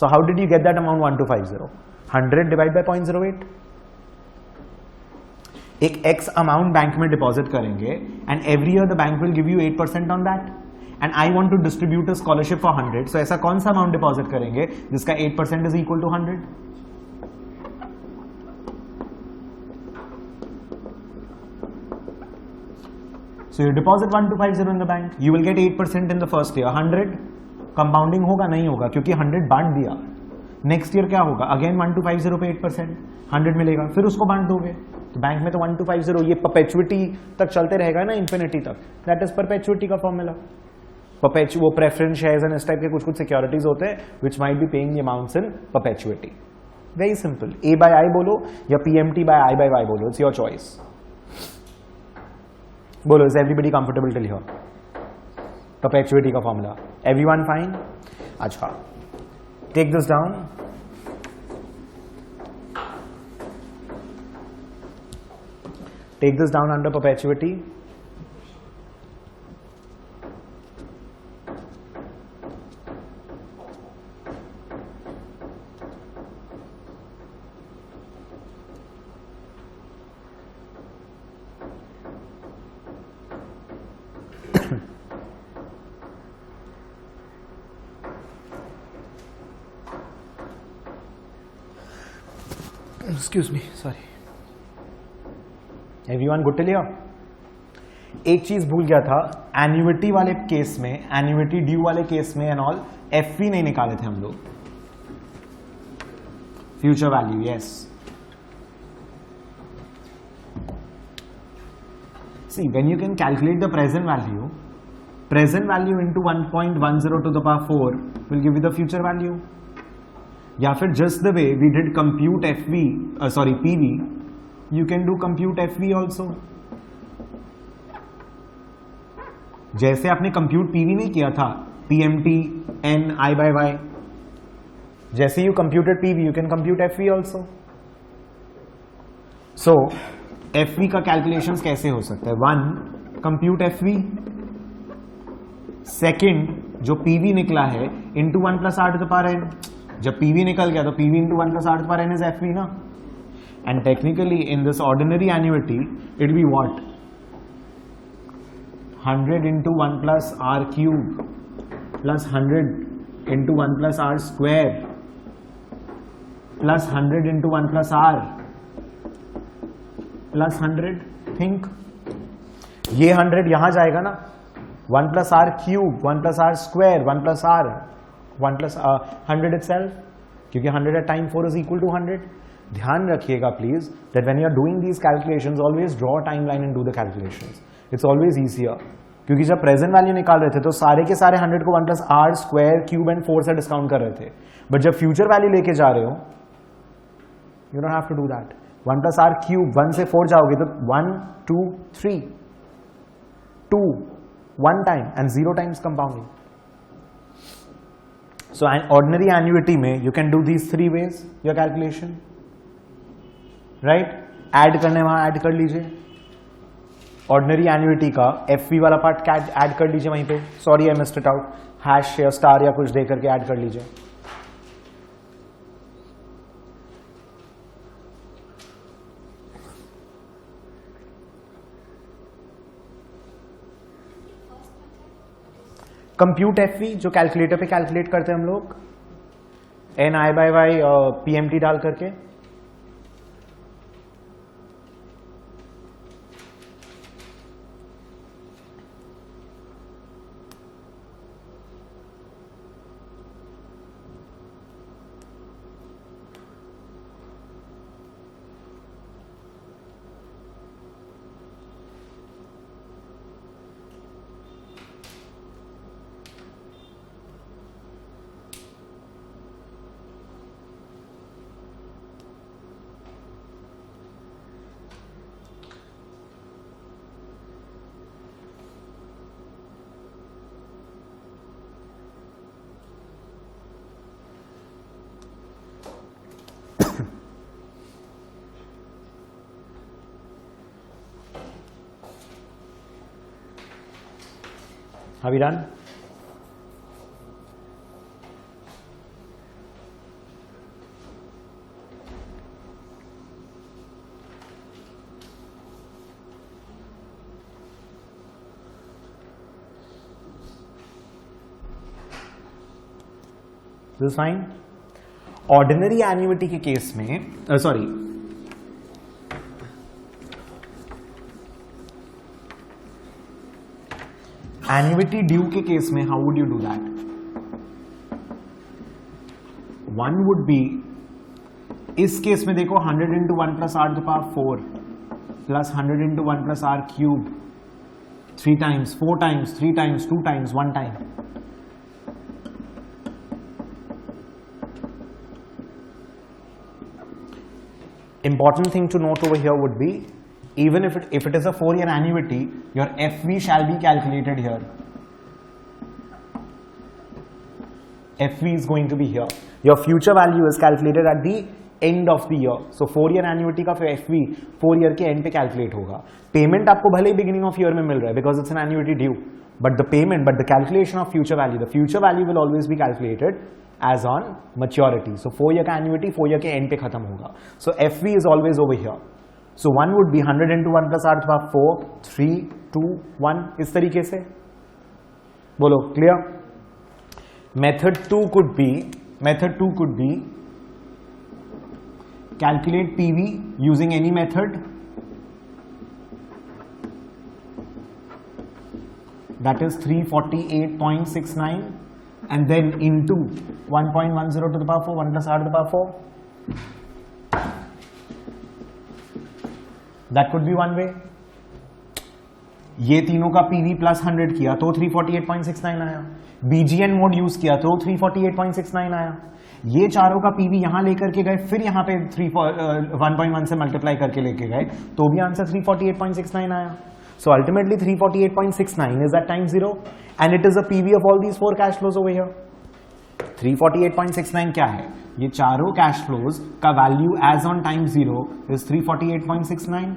So how did you get that amount 1250? 100 divided by 0.08. एक X amount बैंक में डिपॉजिट करेंगे and every year the bank will give you 8% on that. And I want to distribute a scholarship for 100. So ऐसा कौन सा amount deposit करेंगे जिसका 8% is equal to 100? So you deposit 1250 in the bank. You will get 8% in the first year. 100 compounding होगा नहीं होगा क्योंकि 100 बांट दिया. नेक्स्ट ईयर क्या होगा? अगेन 1250 पे 8% 100 मिलेगा, फिर उसको बांट दोगे. तो बैंक में तो 1250 ये परपेचुइटी तक चलते रहेगा ना, इंफिनिटी तक. दैट इज परपेचुइटी का फॉर्मूला. वो प्रेफरेंस शेयर्स एंड इस टाइप के कुछ कुछ सिक्योरिटीज होते हैं which might be paying the amounts in perpetuity. Very simple. A by I बोलो या PMT by I by Y बोलो, इट्स योर चॉइस. बोलो, is everybody comfortable till here? Perpetuity का फॉर्मूला, एवरीवन फाइन? अच्छा, take this down. Take this down under perpetuity. Excuse me, sorry. Everyone good till here? एक चीज भूल गया था, annuity वाले केस में, एन्युइटी ड्यू वाले केस में एंड ऑल एफवी नहीं निकाले थे हम लोग. Future value, yes. See, when you can calculate the present value into 1.10 to the power 4 will give you the future value. या फिर just the way we did compute PV, you can do compute FV also. जैसे आपने compute PV नहीं किया था, PMT N I by Y, जैसे you computed PV, you can compute FV also. So FV का calculations कैसे हो सकता है? 1, compute FV. Second, जो PV निकला है into 1 plus R to the power N. जब PV निकल गया तो PV into 1 plus R to the power N is FV ना. And technically in this ordinary annuity it will be what? 100 into 1 plus R cube plus 100 into 1 plus R square plus 100 into 1 plus R plus 100. Think, ये 100 यहां जाएगा ना, 1 plus R cube, 1 plus R square, 1 plus R, 1 plus 100 itself, क्योंकि 100 at time 4 is equal to 100. ध्यान रखिएगा please that when you are doing these calculations always draw a timeline and do the calculations. It's always easier. क्योंकि जब present value निकाल रहे थे तो सारे के सारे 100 को 1 plus R square cube and 4 से डिस्काउंट कर रहे थे. बट जब फ्यूचर वैल्यू लेके जा रहे हो you don't have to do that. 1 plus R cube, 1 से 4 जाओगे तो 1 2 3 2 1 time and 0 times compounding. So an ordinary annuity में you can do these 3 ways your calculation, right? Add करने वहां ऐड कर लीजिए. ऑर्डिनरी एन्युइटी का एफवी वाला पार्ट ऐड कर लीजिए वहीं पे. Sorry I missed it out. Hash या स्टार या कुछ दे करके ऐड कर लीजिए. कंप्यूट एफवी जो कैलकुलेटर पे कैलकुलेट करते हैं हम लोग, N I by Y PMT डाल करके. Have we done? This is fine. Ordinary annuity के केस में सॉरी एन्युइटी ड्यू के केस में how would you do that? One would be, इस केस में देखो 100 into 1 plus r to the power 4 plus 100 into 1 plus r cube 3 times, 4 times, 3 times, 2 times, 1 time. Important thing to note over here would be, even if it is a 4-year annuity, your FV shall be calculated here. FV is going to be here. Your future value is calculated at the end of the year. So 4-year annuity का फिर FV 4 year के end पे calculate होगा. Payment आपको भले ही beginning of year में मिल रहा है because it's an annuity due, but the calculation of future value, the future value will always be calculated as on maturity. So 4 year का annuity 4 year के end पे खत्म होगा. So FV is always over here. So 1 would be 100 into 1 plus r to the power 4, 3, 2, 1 इस तरीके से. बोलो clear? Method 2 could be calculate PV using any method. That is 348.69 and then into 1.10 to the power 4, 1 plus r to the power 4. That could be one way. ये तीनों का PV plus 100 किया तो 348.69 आया. BGN मोड यूज किया तो 348.69 आया. ये चारों का PV यहां लेकर के गए, फिर यहां पे 1.1 से मल्टीप्लाई करके लेके गए तो भी आंसर 348.69 आया. So ultimately 348.69 is at time 0 and it is a PV of all these 4 cash flows over here. 348.69 क्या है? ये चारों cash flows का value as on time 0 is 348.69.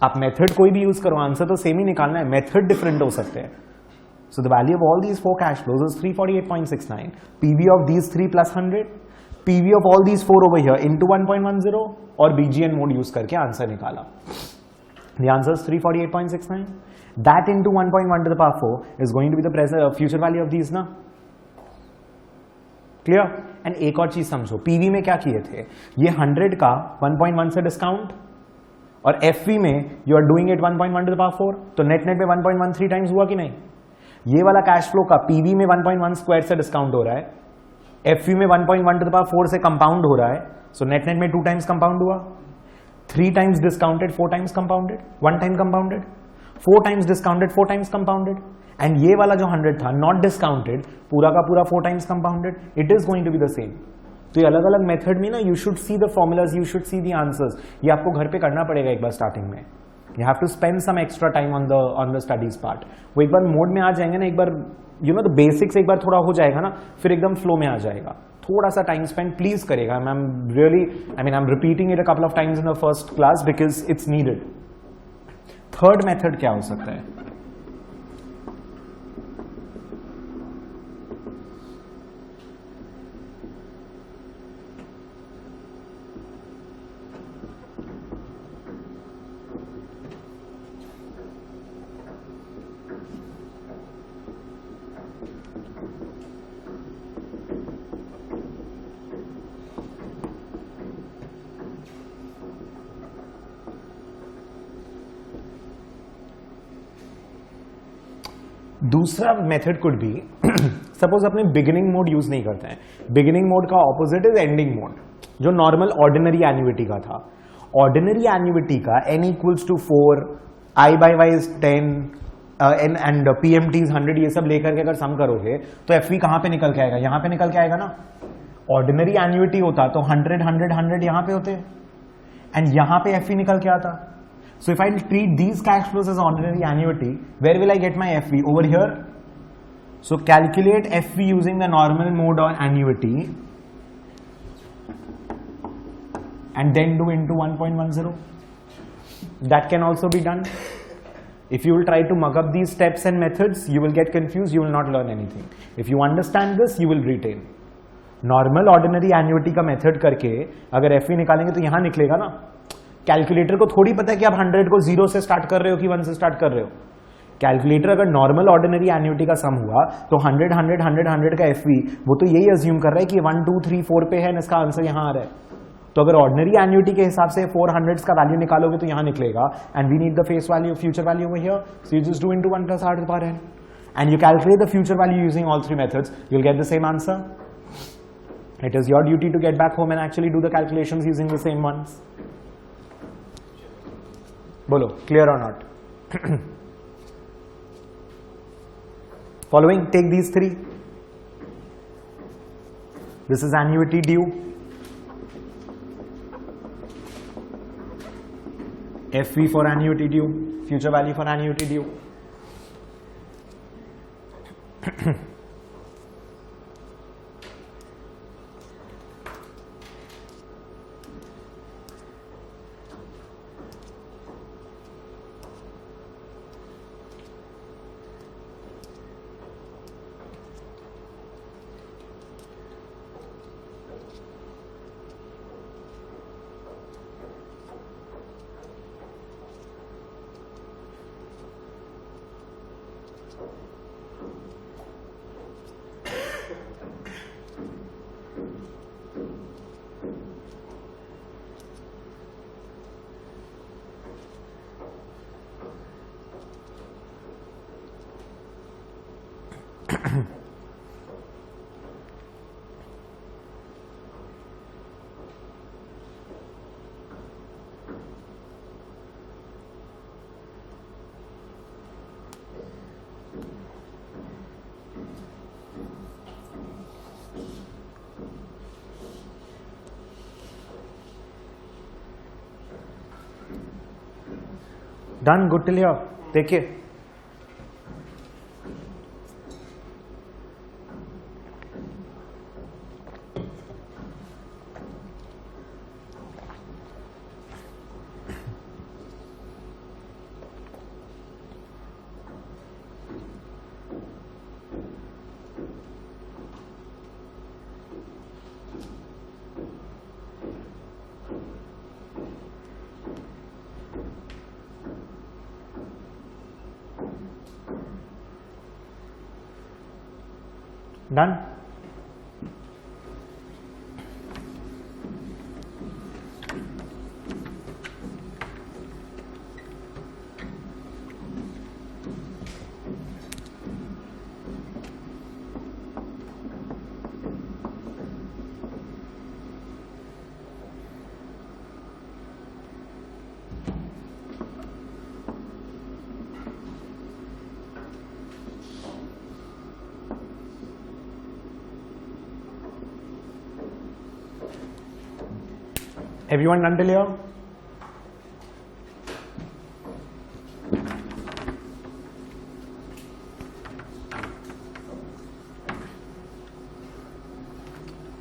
आप मेथड कोई भी यूज करो, आंसर तो सेम ही निकालना है, मेथड डिफरेंट हो सकते हैं. So the value of all these 4 cash flows is 348.69. PV of these 3 plus 100, PV of all these 4 over here into 1.10 और BGN मोड यूज करके आंसर निकाला. The answer is 348.69. That into 1.1 to the power 4 is going to be the present future value of these ना. Clear? And एक और चीज समझो, PV में क्या किए थे? ये 100 का 1.1 से डिस्काउंट और FV में you are doing it 1.1 to the power 4, तो नेट नेट में 1.13 टाइम्स हुआ कि नहीं? ये वाला कैश फ्लो का PV में 1.1 स्क्वायर से डिस्काउंट हो रहा है, FV में 1.1 to the power 4 से कंपाउंड हो रहा है, सो नेट नेट में 2 टाइम्स कंपाउंड हुआ. 3 times discounted, 4 times compounded, 1 time compounded, 4 times discounted, 4 times compounded, and ये वाला जो 100 था not discounted, पूरा का पूरा 4 times compounded, it is going to be the same. तो ये अलग अलग मेथड में ना you should see the formulas, you should see the answers. ये आपको घर पे करना पड़ेगा एक बार स्टार्टिंग में. You have to spend some extra time on the studies part. वो एक बार मोड में आ जाएंगे ना, एक बार you know the basics एक बार थोड़ा हो जाएगा ना, फिर एकदम फ्लो में आ जाएगा. थोड़ा सा टाइम स्पेंड प्लीज करेगा. I am repeating it a couple of times in the first class because it's needed. Third method क्या हो सकता है? दूसरा मेथड कुड बी, सपोज अपने बिगिनिंग मोड यूज नहीं करते हैं. बिगिनिंग मोड का ऑपोजिट इज एंडिंग मोड, जो नॉर्मल ऑर्डिनरी एन्युइटी का था. ऑर्डिनरी एन्युइटी का n equals to 4, i by वाई इज 10 एंड PMT इज 100, ये सब लेकर के अगर सम करोगे तो FV कहां पे निकल के आएगा? यहां पे निकल के आएगा ना. ऑर्डिनरी एन्युइटी होता तो 100 100 100 यहां पे होते एंड यहां पे FV निकल के आता. So if I treat these cash flows as ordinary annuity, where will I get my FV? Over here. So calculate FV using the normal mode or annuity and then do into 1.10. That can also be done. If you will try to mug up these steps and methods, you will get confused, you will not learn anything. If you understand this, you will retain. Normal ordinary annuity का method करके अगर FV निकालेंगे तो यहां निकलेगा ना. Calculator को थोड़ी पता है कि आप 100 को 0 से स्टार्ट कर रहे हो कि 1 से स्टार्ट कर रहे हो. कैलकुलेटर अगर नॉर्मल ऑर्डिनरी एन्युटी का सम हुआ तो 100 100 100 100 का एफवी वो तो यही अज्यूम कर रहा है कि 1 2 3 4 पे है, इसका आंसर यहां आ रहा है. तो अगर ऑर्डिनरी एन्युटी के हिसाब से 400 का वैल्यू निकालोगे तो यहां निकलेगा. And we need the face value, future value over here, so you just do into 1 + r⁴n and you calculate the future value using all three methods, you'll get the same answer. It is your duty to get back home and actually do the calculations using the same ones. Bolo, clear or not? Following, take these three. This is annuity due. FV for annuity due, future value for annuity due. Done, good till here. Take care. Done? Everyone done till here?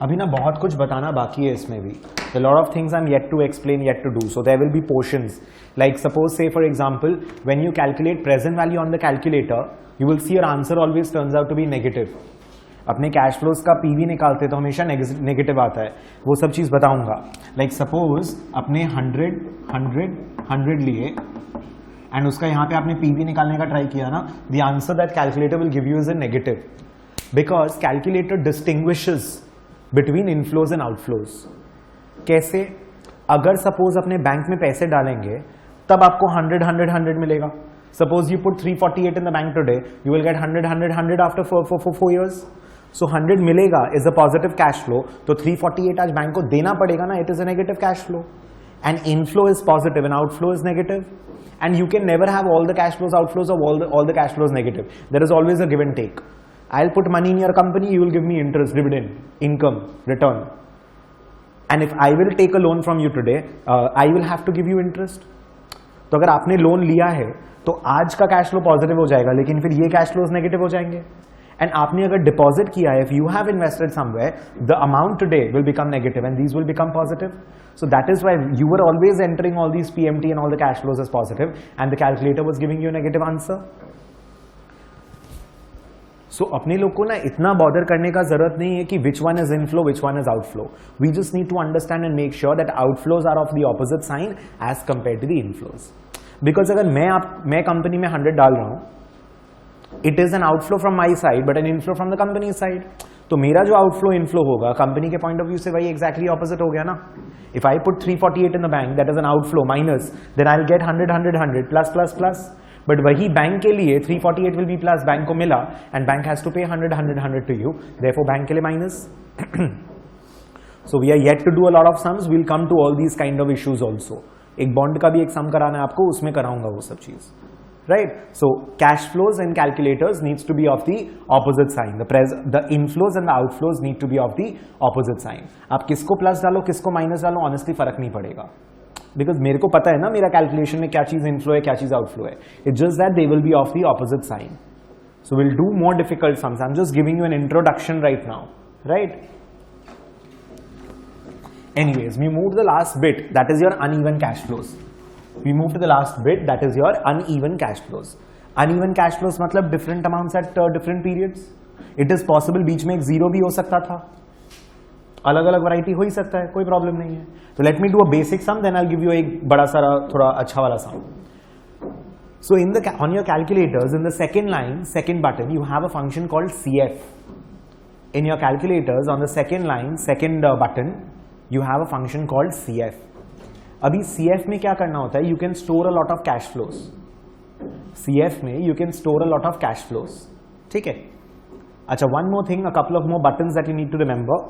अभी ना बहुत कुछ बताना बाकी है इसमें भी. A lot of things I'm yet to explain, yet to do. So there will be portions. Like suppose, say for example, when you calculate present value on the calculator, you will see your answer always turns out to be negative. अपने cash flows का PV निकालते तो हमेशा negative आता है. वो सब चीज बताऊंगा. लाइक सपोज अपने 100 100 100 लिए एंड उसका यहाँ पे आपने पीवी निकालने का ट्राई किया ना, the answer that calculator will give you is a negative, because calculator distinguishes between inflows and outflows. कैसे? अगर सपोज अपने बैंक में पैसे डालेंगे तब आपको 100 100 100 मिलेगा. Suppose you put 348 in the bank today, you will get 100 100 100 after 4 years. So 100 मिलेगा is a positive cash flow. तो 348 आज बैंक को देना पड़ेगा ना, it is a negative cash flow. And inflow is positive and outflow is negative. And you can never have all the cash flows outflows or all the cash flows negative. There is always a give and take. I'll put money in your company, you will give me interest, dividend, income, return. And if I will take a loan from you today, I will have to give you interest. तो अगर आपने loan लिया है तो आज का cash flow positive हो जाएगा, लेकिन फिर ये कैश फ्लोज नेगेटिव हो जाएंगे. एंड आपने अगर डिपॉजिट किया है, if you have invested somewhere, the amount today will become negative and these will become positive. So that is why you were always entering all these PMT and all the cash flows as positive, and the calculator was giving you a negative answer. So अपने लोग को ना इतना bother करने का जरूरत नहीं है कि which one is inflow, which one is outflow. We just need to understand and make sure that outflows are of the opposite sign as compared to the inflows. Because अगर मैं कंपनी में 100 डाल रहा हूँ, it is an outflow from my side, but an inflow from the company side. तो मेरा जो outflow inflow होगा कंपनी के पॉइंट ऑफ व्यू से वही एक्जैक्टली ऑपोजिट हो गया ना. If I put 348 in the bank, that is an outflow minus, then I will get 100 plus plus plus. But वही बैंक के लिए 348 विल बी प्लस, बैंक को मिला एंड बैंक हैज टू पे 100 टू यू, देयरफॉर बैंक के लिए minus. So we are yet to do a lot of sums, we will come to all these kind of issues also. एक bond का भी एक सम कराना है आपको, उसमें कराऊंगा वो सब चीज. Right? So cash flows in calculators needs to be of the opposite sign. The inflows and the outflows need to be of the opposite sign. आप किसको प्लस डालो किसको माइनस डालो, ऑनेस्टली फर्क नहीं पड़ेगा, बिकॉज मेरे को पता है ना मेरा कैलकुलेशन में क्या चीज इनफ्लो है क्या चीज आउटफ्लो है. It's just that they will be of the opposite sign. So will do more difficult sums. I am just giving you an introduction right now, right? Anyways, we move to the last bit, that is your uneven cash flows. We move to the last bit, that is your uneven cash flows. Uneven cash flows मतलब different amounts at different periods. It is possible बीच में एक zero भी हो सकता था, अलग अलग variety हो ही सकता है, कोई प्रॉब्लम नहीं है. तो let me do a basic sum, then I will give you एक बड़ा सारा थोड़ा अच्छा वाला सम. So on your calculators, in the second line, second button, you have a function called CF. In your calculators, on the second line, second button, you have a function called CF. अभी CF में क्या करना होता है, you can store a lot of cash flows. CF में you can store a lot of cash flows, ठीक है? अच्छा, one more thing, a couple of more buttons that you need to remember.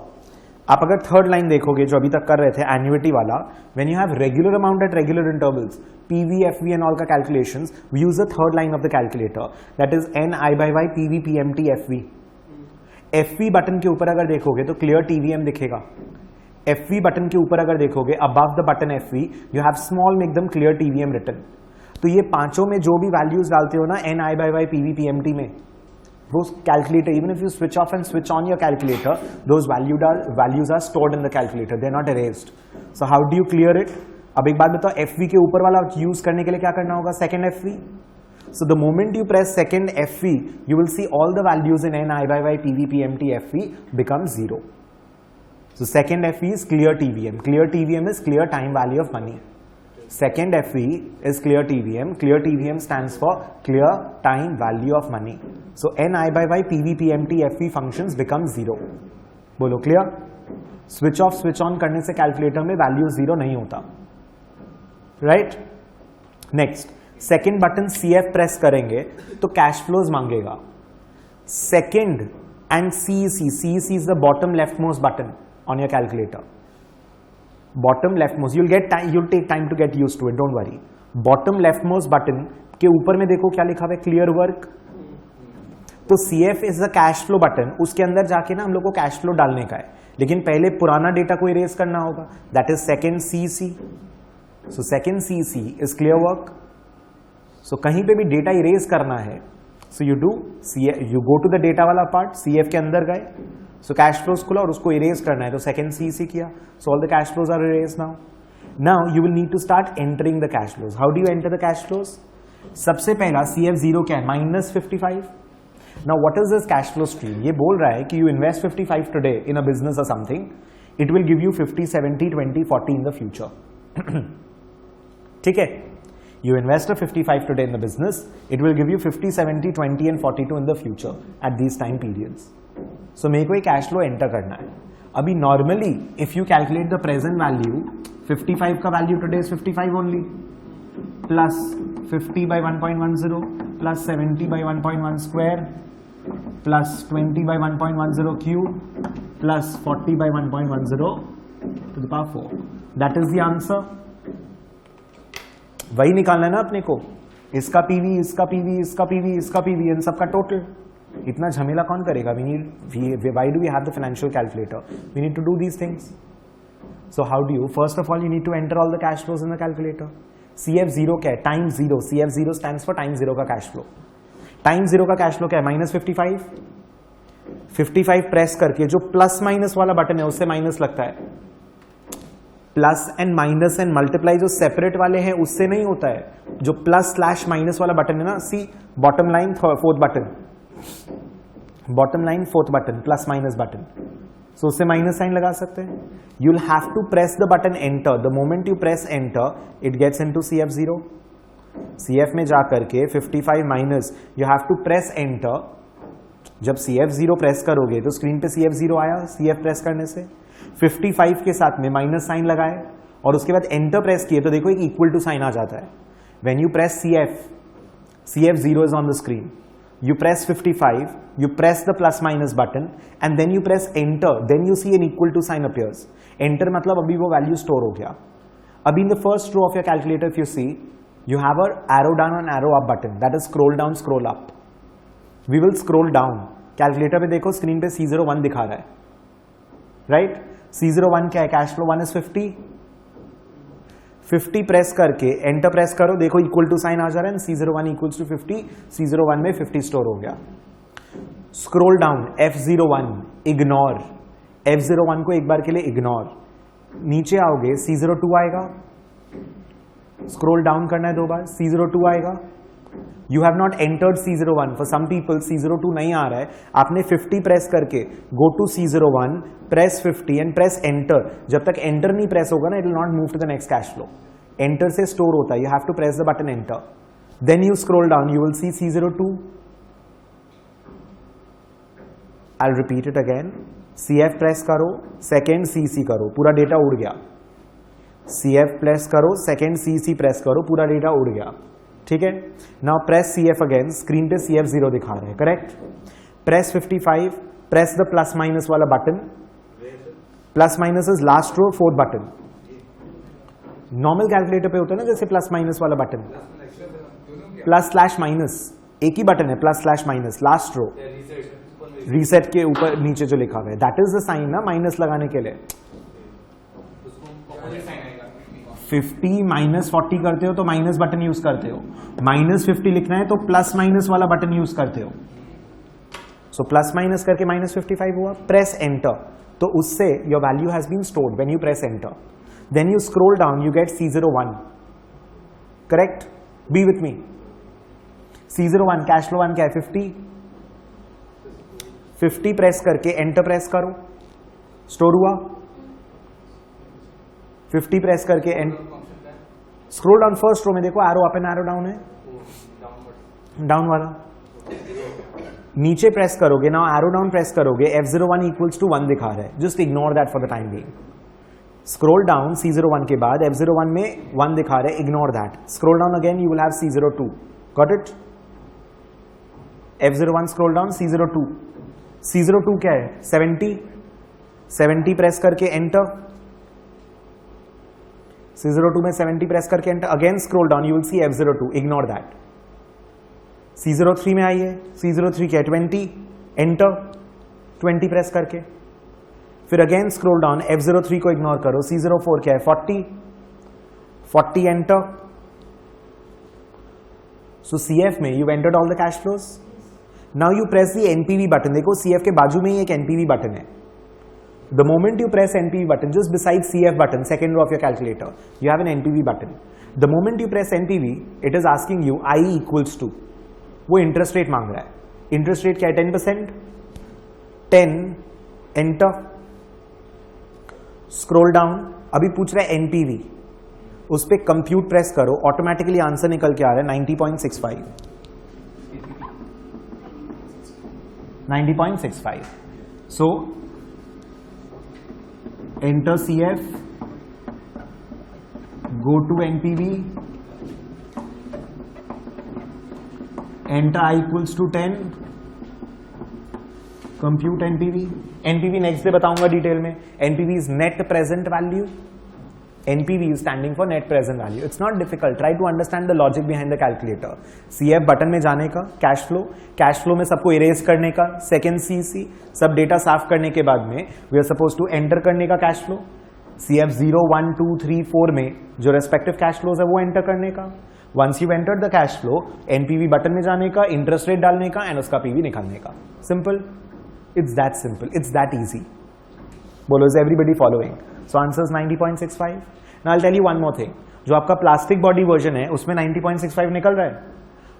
आप अगर थर्ड लाइन देखोगे जो अभी तक कर रहे थे एन्युइटी वाला, when you have regular amount at regular intervals, PV, FV and all का calculations, we use the third line of the calculator, that is NI/Y PV PMT FV. FV button के ऊपर अगर देखोगे तो क्लियर TVM दिखेगा. FV button के ऊपर अगर देखोगे, above the button FV, you have small make them clear TVM written. तो ये पांचों में जो भी वैल्यूज डालते हो ना NI/Y PV PMT में, वो calculator, even if you switch off and switch on your calculator, those values are stored in the calculator, they are not erased. So how do you clear it? अब एक बात बताओ, FV के ऊपर वाला use करने के लिए क्या करना होगा? Second FV. So the moment you press second FV, you will see all the values in NI/Y PV PMT FV become 0. So second FV is clear TVM. Clear TVM is clear time value of money. Second FV is clear TVM. Clear TVM stands for clear time value of money. So NI/Y PV PMT FV functions become 0. बोलो clear? Switch off switch on करने से calculator में value 0 नहीं होता, right? Next, second button CF press करेंगे तो cash flows मांगेगा. Second and CEC is the bottom leftmost button on your calculator. Bottom leftmost, you'll take time to get used to it, don't worry. Bottom leftmost button के ऊपर में देखो क्या लिखा हुआ है, क्लियर वर्क. तो CF is the cash flow button. उसके अंदर जाके ना हम लोग को कैश फ्लो डालने का है, लेकिन पहले पुराना डेटा को इरेज करना होगा. That is second CEC. So second CEC is clear work. So कहीं पे भी डेटा इरेज करना है, so you go to the data वाला पार्ट, CF के अंदर गए, सो कैश फ्लोज खुला और उसको इरेज करना है, तो सेकंड CEC किया, so all the cash flows are erase now. Now you will need to start entering the cash flows. How do you enter the cash flows? सबसे पहला CF0 क्या है? -55. Now what is this cash flow stream? ये बोल रहा है कि you invest 55 today in a business और something, it will give you 50, 70, 20, 40 in the future. ठीक है, you invest a 55 today in the business, it will give you 50, 70, 20 and 42 in the future at these time periods. So मेरे को एक cash flow enter करना है. अभी normally if you calculate the present value, 55 का value today is 55 only, plus 50 by 1.10 plus 70 by 1.1 square plus 20 by 1.10 cube plus 40 by 1.10 to the power 4. That is the answer. वही निकालना है ना अपने को, इसका पीवी, इसका पीवी, इसका पीवी, इसका पीवी, इन सबका टोटल. इतना झमेला कौन करेगा? Why do we have the financial calculator? We need to do these things. So how do you? First of all you need to enter all the cash flows in the calculator. CF0 क्या है? Time 0. CF0 stands for time 0 का cash flow. Time 0 का cash flow क्या है? -55. 55 press करके जो plus minus वाला button है उससे माइनस लगता है, plus and minus and multiply जो सेपरेट वाले हैं उससे नहीं होता है, जो प्लस स्लैश माइनस वाला बटन है ना, see bottom line fourth button, bottom line fourth button, plus minus button, so उससे माइनस साइन लगा सकते हैं. You will have to press the button enter. The moment you press enter it gets into CF0. CF में जाकर के 55 minus you have to press enter. जब CF0 press करोगे तो स्क्रीन पे CF0 आया CF प्रेस करने से, 55 के साथ में माइनस साइन लगाए और उसके बाद एंटर प्रेस किए तो देखो एक इक्वल टू साइन आ जाता है. When you press CF0 is on the screen, you press 55, you press the plus minus button and then you press enter, then you see an equal to sign appears. Enter मतलब अभी वो value store हो गया. अभी in the first row of your calculator if you see, you have a arrow down and arrow up button, that is scroll down, scroll up. We will scroll down. Calculator पे देखो screen पे C01 दिखा रहा है, right? C01 क्या है? Cash flow 1 is 50. 50 press करके enter press करो, देखो इक्वल टू साइन आ जा रहा है, C01 इक्वल्स टू 50, C01 में 50 स्टोर हो गया. Scroll down, F01 ignore, F01 को एक बार के लिए इग्नोर. नीचे आओगे C02 आएगा, स्क्रोल डाउन करना है 2 बार, C02 आएगा. You have not entered C01. For some people C02 नहीं आ रहा है, आपने 50 प्रेस करके go to C01, press 50 and press enter. जब तक एंटर नहीं प्रेस होगा ना it will not move to the next cash flow. Enter से स्टोर होता है, you have to press the button enter, then you scroll down, you will see C02. I will repeat it again. CF press करो, second CC करो, पूरा data उड़ गया. CF press करो, second CC press करो, पूरा डेटा उड़ गया. ठीक है. Now press CF again, screen पे CF0 दिखा रहे हैं, correct. Press 55, press the plus minus वाला button. Plus minus is last row, fourth button. Normal calculator पे होता है ना जैसे प्लस माइनस वाला बटन, प्लस स्लैश माइनस एक ही बटन है, plus slash minus last row, reset के ऊपर नीचे जो लिखा हुआ है दैट इज द साइन ना माइनस लगाने के लिए. 50 माइनस 40 करते हो तो माइनस बटन यूज करते हो, माइनस 50 लिखना है तो प्लस माइनस वाला बटन यूज करते हो. सो प्लस माइनस करके माइनस 55 हुआ. प्रेस एंटर, तो उससे your value has been stored when you press enter. Then you scroll down, you get C01, correct. Be with me. C01 cash flow 1 क्या है? 50. 50 press करके enter press करो, store हुआ. 50 press करके and scroll down, first row में देखो arrow up and arrow down है, down वाला. नीचे प्रेस करोगे ना, एरो डाउन प्रेस करोगे, F01 इक्वल्स टू 1 दिखा रहा है, just ignore that for the time being. Scroll down C01 के बाद F01 में 1 दिखा रहा है, ignore that. Scroll down again, you will have C02. Got it. F01 scroll down, C02. C02 क्या है? 70. 70 प्रेस करके एंटर. C02 में 70 प्रेस करके enter. Again scroll down, you will C F02, ignore that. C03 में आइए, C03 क्या है? 20. Enter 20 press करके. फिर अगेन स्क्रोल डाउन, F03 को इग्नोर करो. C04 क्या है? 40. 40 एंटर. सो CF में you entered all the cash flows. Now you press the NPV button. देखो CF के बाजू में ही एक NPV बटन है. The moment you press NPV button, just beside CF button, second row of your calculator, you have an NPV button. The moment you press NPV, it is asking you I equals to, वो interest rate मांग रहा है. Interest rate क्या है? 10%. 10 enter. Scroll down, अभी पूछ रहा है NPV, उस पर कंप्यूट प्रेस करो, ऑटोमेटिकली आंसर निकल के आ रहा है 90.65. 90.65. सो enter CF, go to NPV, enter I equals to 10, compute NPV. NPV next day बताऊंगा डिटेल में. NPV is net present value. NPV is standing for net present value. It's not difficult. Try to understand the logic behind the calculator. CF button में जाने का, cash flow में सबको erase करने का, second CC सब data साफ करने के बाद में we are suppose to enter करने का कैश फ्लो. CF 0, 1, 2, 3, 4 में जो रेस्पेक्टिव कैश फ्लोज है वो एंटर करने का. Once you enter the cash flow, NPV button में जाने का, इंटरेस्ट रेट डालने का एंड उसका PV निकालने का. Simple. It's that simple. It's that easy. बोलो, is everybody following? So answer is 90.65. Now I'll tell you one more thing. जो आपका प्लास्टिक बॉडी वर्जन है उसमें 90.65 निकल रहा है.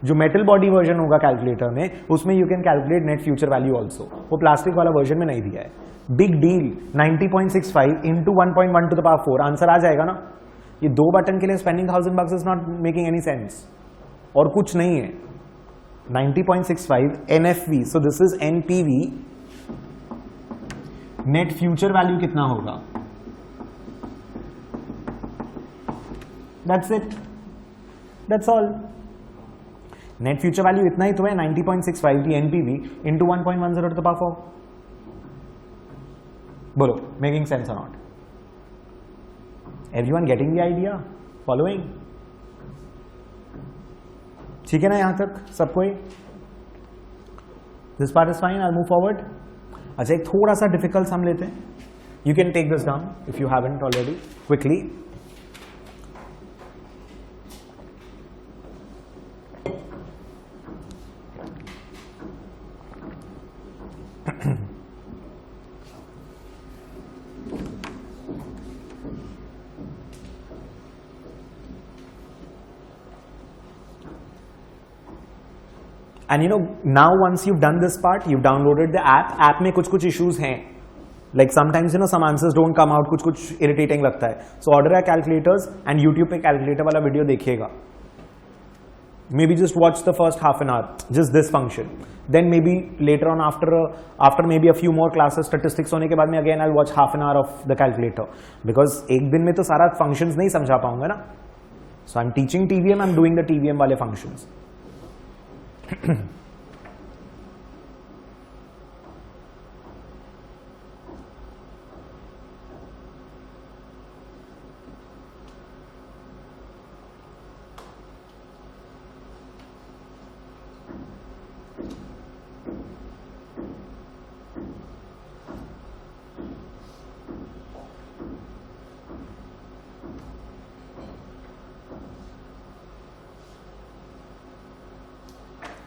जो मेटल बॉडी वर्जन होगा कैलकुलेटर में उसमें you can calculate net future value also. वो प्लास्टिक वाला वर्जन में नहीं दिया है. Big deal. 90.65 into 1.1 to the power 4 answer आ जाएगा ना. ये 2 बटन के लिए spending $1000 is not making any sense. और कुछ नहीं है. 90.65 NFV. So this is NPV. Net future value कितना होगा? That's it. That's all. Net future value इतना ही तो है. 90.65 की NPV into 1.10 to the power 4. बोलो, मेकिंग सेंस और not? Everyone getting the idea? Following? ठीक है ना यहां तक सबको? This part is fine. I move forward. अच्छा, एक थोड़ा सा डिफिकल्ट हम लेते हैं. You can take this down if you haven't already quickly. And you know, now once you've done this part, you've downloaded the app. App में कुछ issues हैं. Like sometimes you know some answers don't come out. कुछ irritating लगता है. So order a calculators and YouTube पे calculator वाला video देखिएगा. Maybe just watch the first half an hour, just this function. Then maybe later on after maybe a few more classes statistics होने के बाद में again I'll watch half an hour of the calculator. Because एक दिन में तो सारा functions नहीं समझा पाऊंगा ना. So I'm teaching TVM, I'm doing the TVM वाले functions.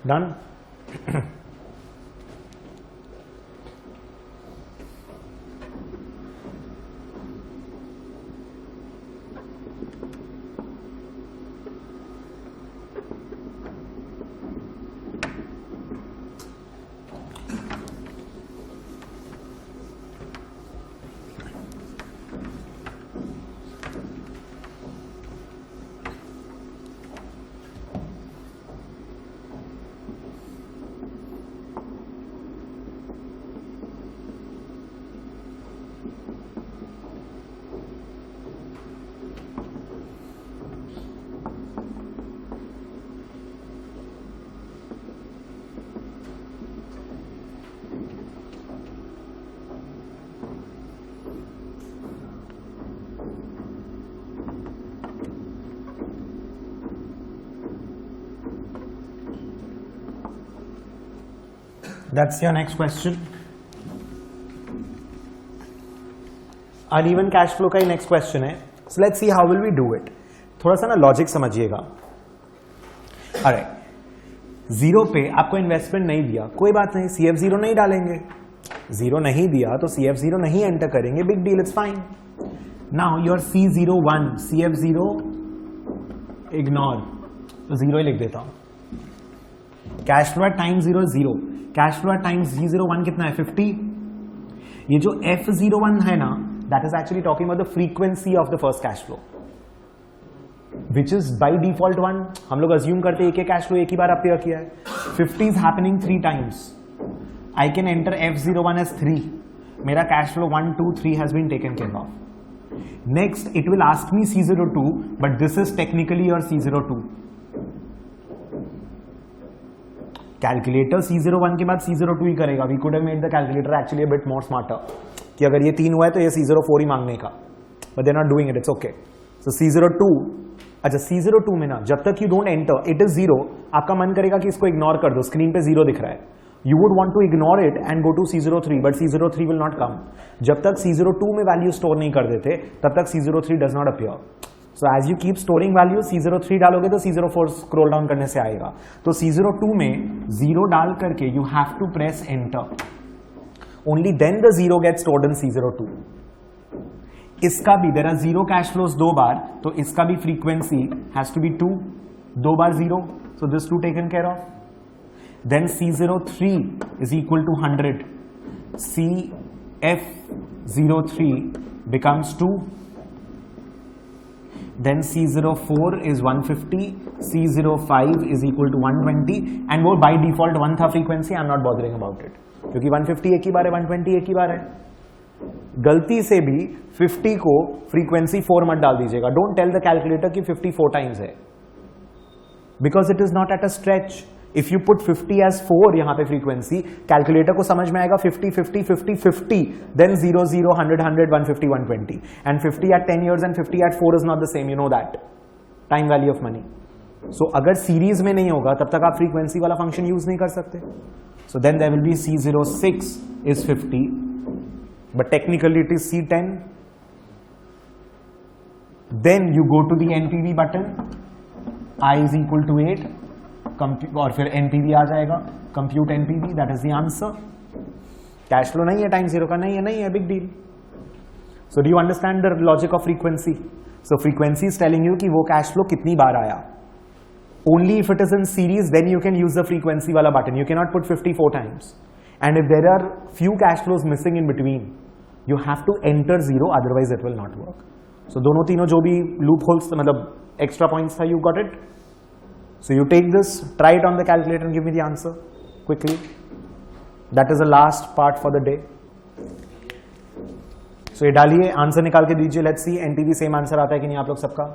Done? That's your next question. Uneven cash flow का ही next question है. So let's see how will we do it. थोड़ा सा ना लॉजिक समझिएगा. Alright. 0 पे आपको इन्वेस्टमेंट नहीं दिया, कोई बात नहीं, CF0 नहीं डालेंगे. 0 नहीं दिया तो CF0 नहीं एंटर करेंगे. Big deal, it's fine. Now your C01, CF0 ignore, तो 0 ही लिख देता हूं. Cash flow at time 0 0. Cash flow at time C01 कितना है? 50. ये जो F01 है ना, that is actually talking about the frequency of the first cash flow, which is by default 1. हम लोग अज्यूम करते हैं एक कैश फ्लो एक ही बार अपीयर किया है. 50 is happening 3 times. I can enter F01 as 3. मेरा cash flow 1 2 3 has been taken care of. Next it will ask me C02, but this is technically your C02. Calculator C01 के बाद C02 ही करेगा. We could have made the calculator actually a bit more smarter कि अगर ये 3 हुआ है तो ये C04 ही मांगने का, but they are not doing it. It's okay. So C02, अच्छा C02 में ना जब तक you don't enter it is 0, आपका मन करेगा कि इसको इग्नोर कर दो, स्क्रीन पे 0 दिख रहा है. You would want to ignore it and go to C03, but C03 will not come. जब तक C02 में वैल्यू स्टोर नहीं कर देते तब तक C03 does not appear. So as you keep storing value, C03 डालोगे तो C04 स्क्रॉल डाउन करने से आएगा. तो C02 में 0 डाल करके you have to press enter. only then the zero gets stored in C02. इसका भी there are zero cash flows 2 बार, तो इसका भी frequency has to be 2, 2 bar 0, so this 2 taken care of. Then C03 is equal to 100. CF03 becomes 2. Then C04 is 150, C05 is equal to 120, and वो by default 1 था frequency, I'm not bothering about it, क्योंकि 150 एक ही बार है, 120 एक ही बार है. गलती से भी 50 को frequency 4 मत डाल दीजिएगा. Don't tell the calculator कि 50 4 times है, because it is not at a stretch. If you put 50 as 4 यहाँ पे frequency, calculator को समझ में आएगा 50, 50, 50, 50, then 0, 0, 100, 100, 150, 120. And 50 at 10 years and 50 at 4 is not the same, you know that. Time value of money. So अगर series में नहीं होगा तब तक आप frequency वाला function use नहीं कर सकते. So then there will be C06 is 50, but technically it is C10. Then you go to the NPV button, I is equal to 8. और फिर एनपीवी आ जाएगा, compute NPV, that is the answer. Cash flow नहीं है time zero का, नहीं है, big deal. So do you understand the logic of frequency? So frequency is telling you कि वो कैश फ्लो कितनी बार आया. Only if it is in series then you can use the frequency वाला button. You can not put 54 times. And if there are few cash flows missing in between, you have to enter zero, otherwise it will not work. So दोनों तीनों जो भी loopholes मतलब extra points था, you got it. So you take this, try it on the calculator and give me the answer quickly. That is the last part for the day. So ये डालिए, answer निकाल के दीजिए. Let's see NPV same answer आता है कि नहीं आप लोग सबका.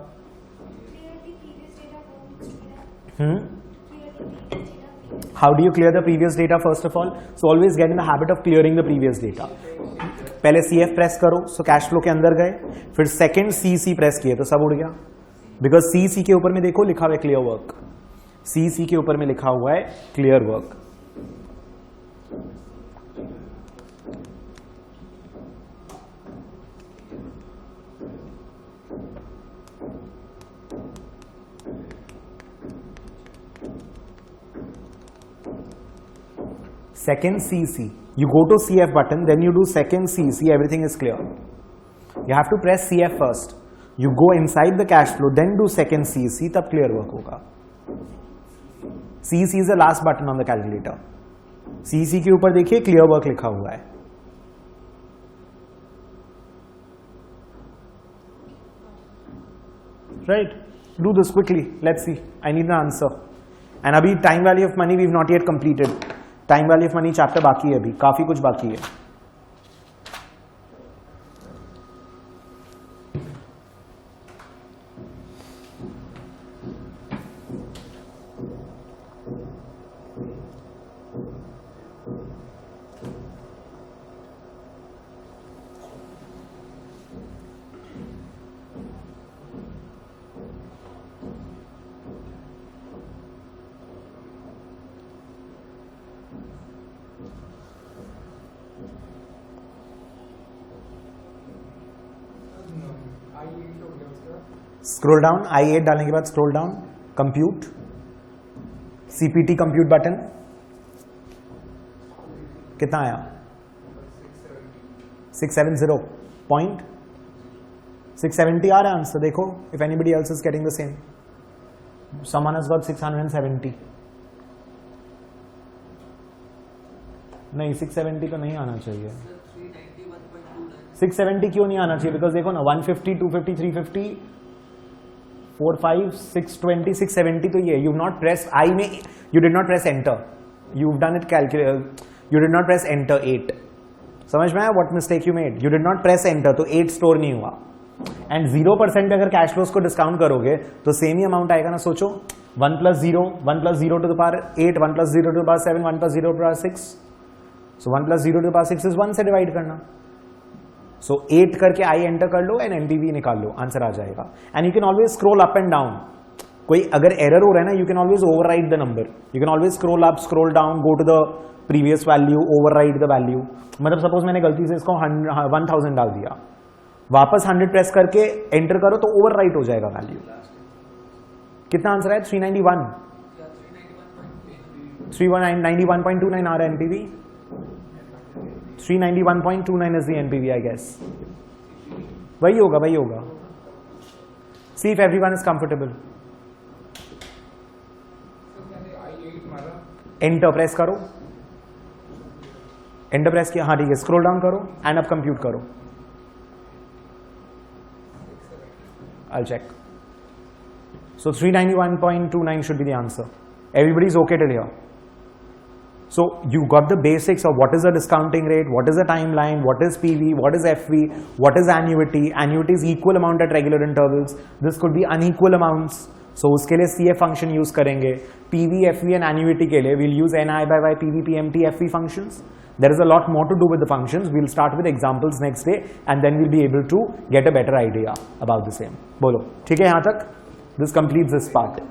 How do you clear the previous data first of all? So always get in the habit of clearing the previous data. पहले CF प्रेस करो, so कैश फ्लो के अंदर गए, फिर सेकेंड CC प्रेस किए तो सब उड़ गया. बिकॉज CC के ऊपर में देखो लिखा हुआ है क्लियर वर्क. CC के ऊपर में लिखा हुआ है clear work. Second CC, you go to CF button, then you do second CC, everything is clear. You have to press CF first. You go inside the cash flow, then do second CC, तब clear work होगा. CC is the last button on the calculator. CC के ऊपर देखिए clear work लिखा हुआ है. Right? Do this quickly. Let's see. I need an answer. And अभी time value of money we've not yet completed. Time value of money chapter बाकी है अभी, काफी कुछ बाकी है. स्क्रॉल डाउन, I8 डालने के बाद scroll down, compute, CPT compute button, कितना आया? 670.670 आ रहा है आंसर. देखो if anybody else is getting the same. Someone has got 670. नहीं 670 तो नहीं आना चाहिए. 670 क्यों नहीं आना चाहिए? बिकॉज देखो ना 150, 250, 350, 45, 620, 670 तो ये यू नॉट प्रेस आई में, you did not press enter, you done it calculate, you did not press enter 8. समझ में आया what mistake you made? You did not press enter, तो 8 स्टोर नहीं हुआ. एंड 0% पे अगर कैश फ्लोज को डिस्काउंट करोगे तो सेम ही अमाउंट आएगा ना. सोचो 1 + 0, 1 + 0 to the power 8, 1 + 0 to the power 7, 1 + 0 to the power 6. So 1 + 0 to the power 6 is 1 से डिवाइड करना. So 8 करके I एंटर कर लो एंड NPV निकाल लो, आंसर आ जाएगा. And you can always scroll up and down. कोई अगर एरर हो रहा है ना, you can always overwrite the number. You can always scroll up, scroll down, go to the previous value, overwrite the value. मतलब suppose मैंने गलती से इसको 1000 डाल दिया, वापस 100 प्रेस करके एंटर करो तो ओवरराइट हो जाएगा वैल्यू. कितना आंसर है? 391. 391.29 आ रहा है NPV. 391.29 is the NPV, I guess. वही होगा. See if everyone is comfortable. Enter press करो. Enter press किया, हाँ ठीक है. Scroll down करो and अब compute करो. I'll check. So 391.29 should be the answer. Everybody's okay till here. So you got the basics of what is the discounting rate, what is the timeline, what is PV, what is FV, what is annuity. Annuity is equal amount at regular intervals. This could be unequal amounts. So उसके लिए CF function use करेंगे. PV, FV and annuity के लिए we'll use NI by Y, PV, PMT, FV functions. There is a lot more to do with the functions. We'll start with examples next day and then we'll be able to get a better idea about the same. बोलो, ठीक है यहाँ तक? This completes this part.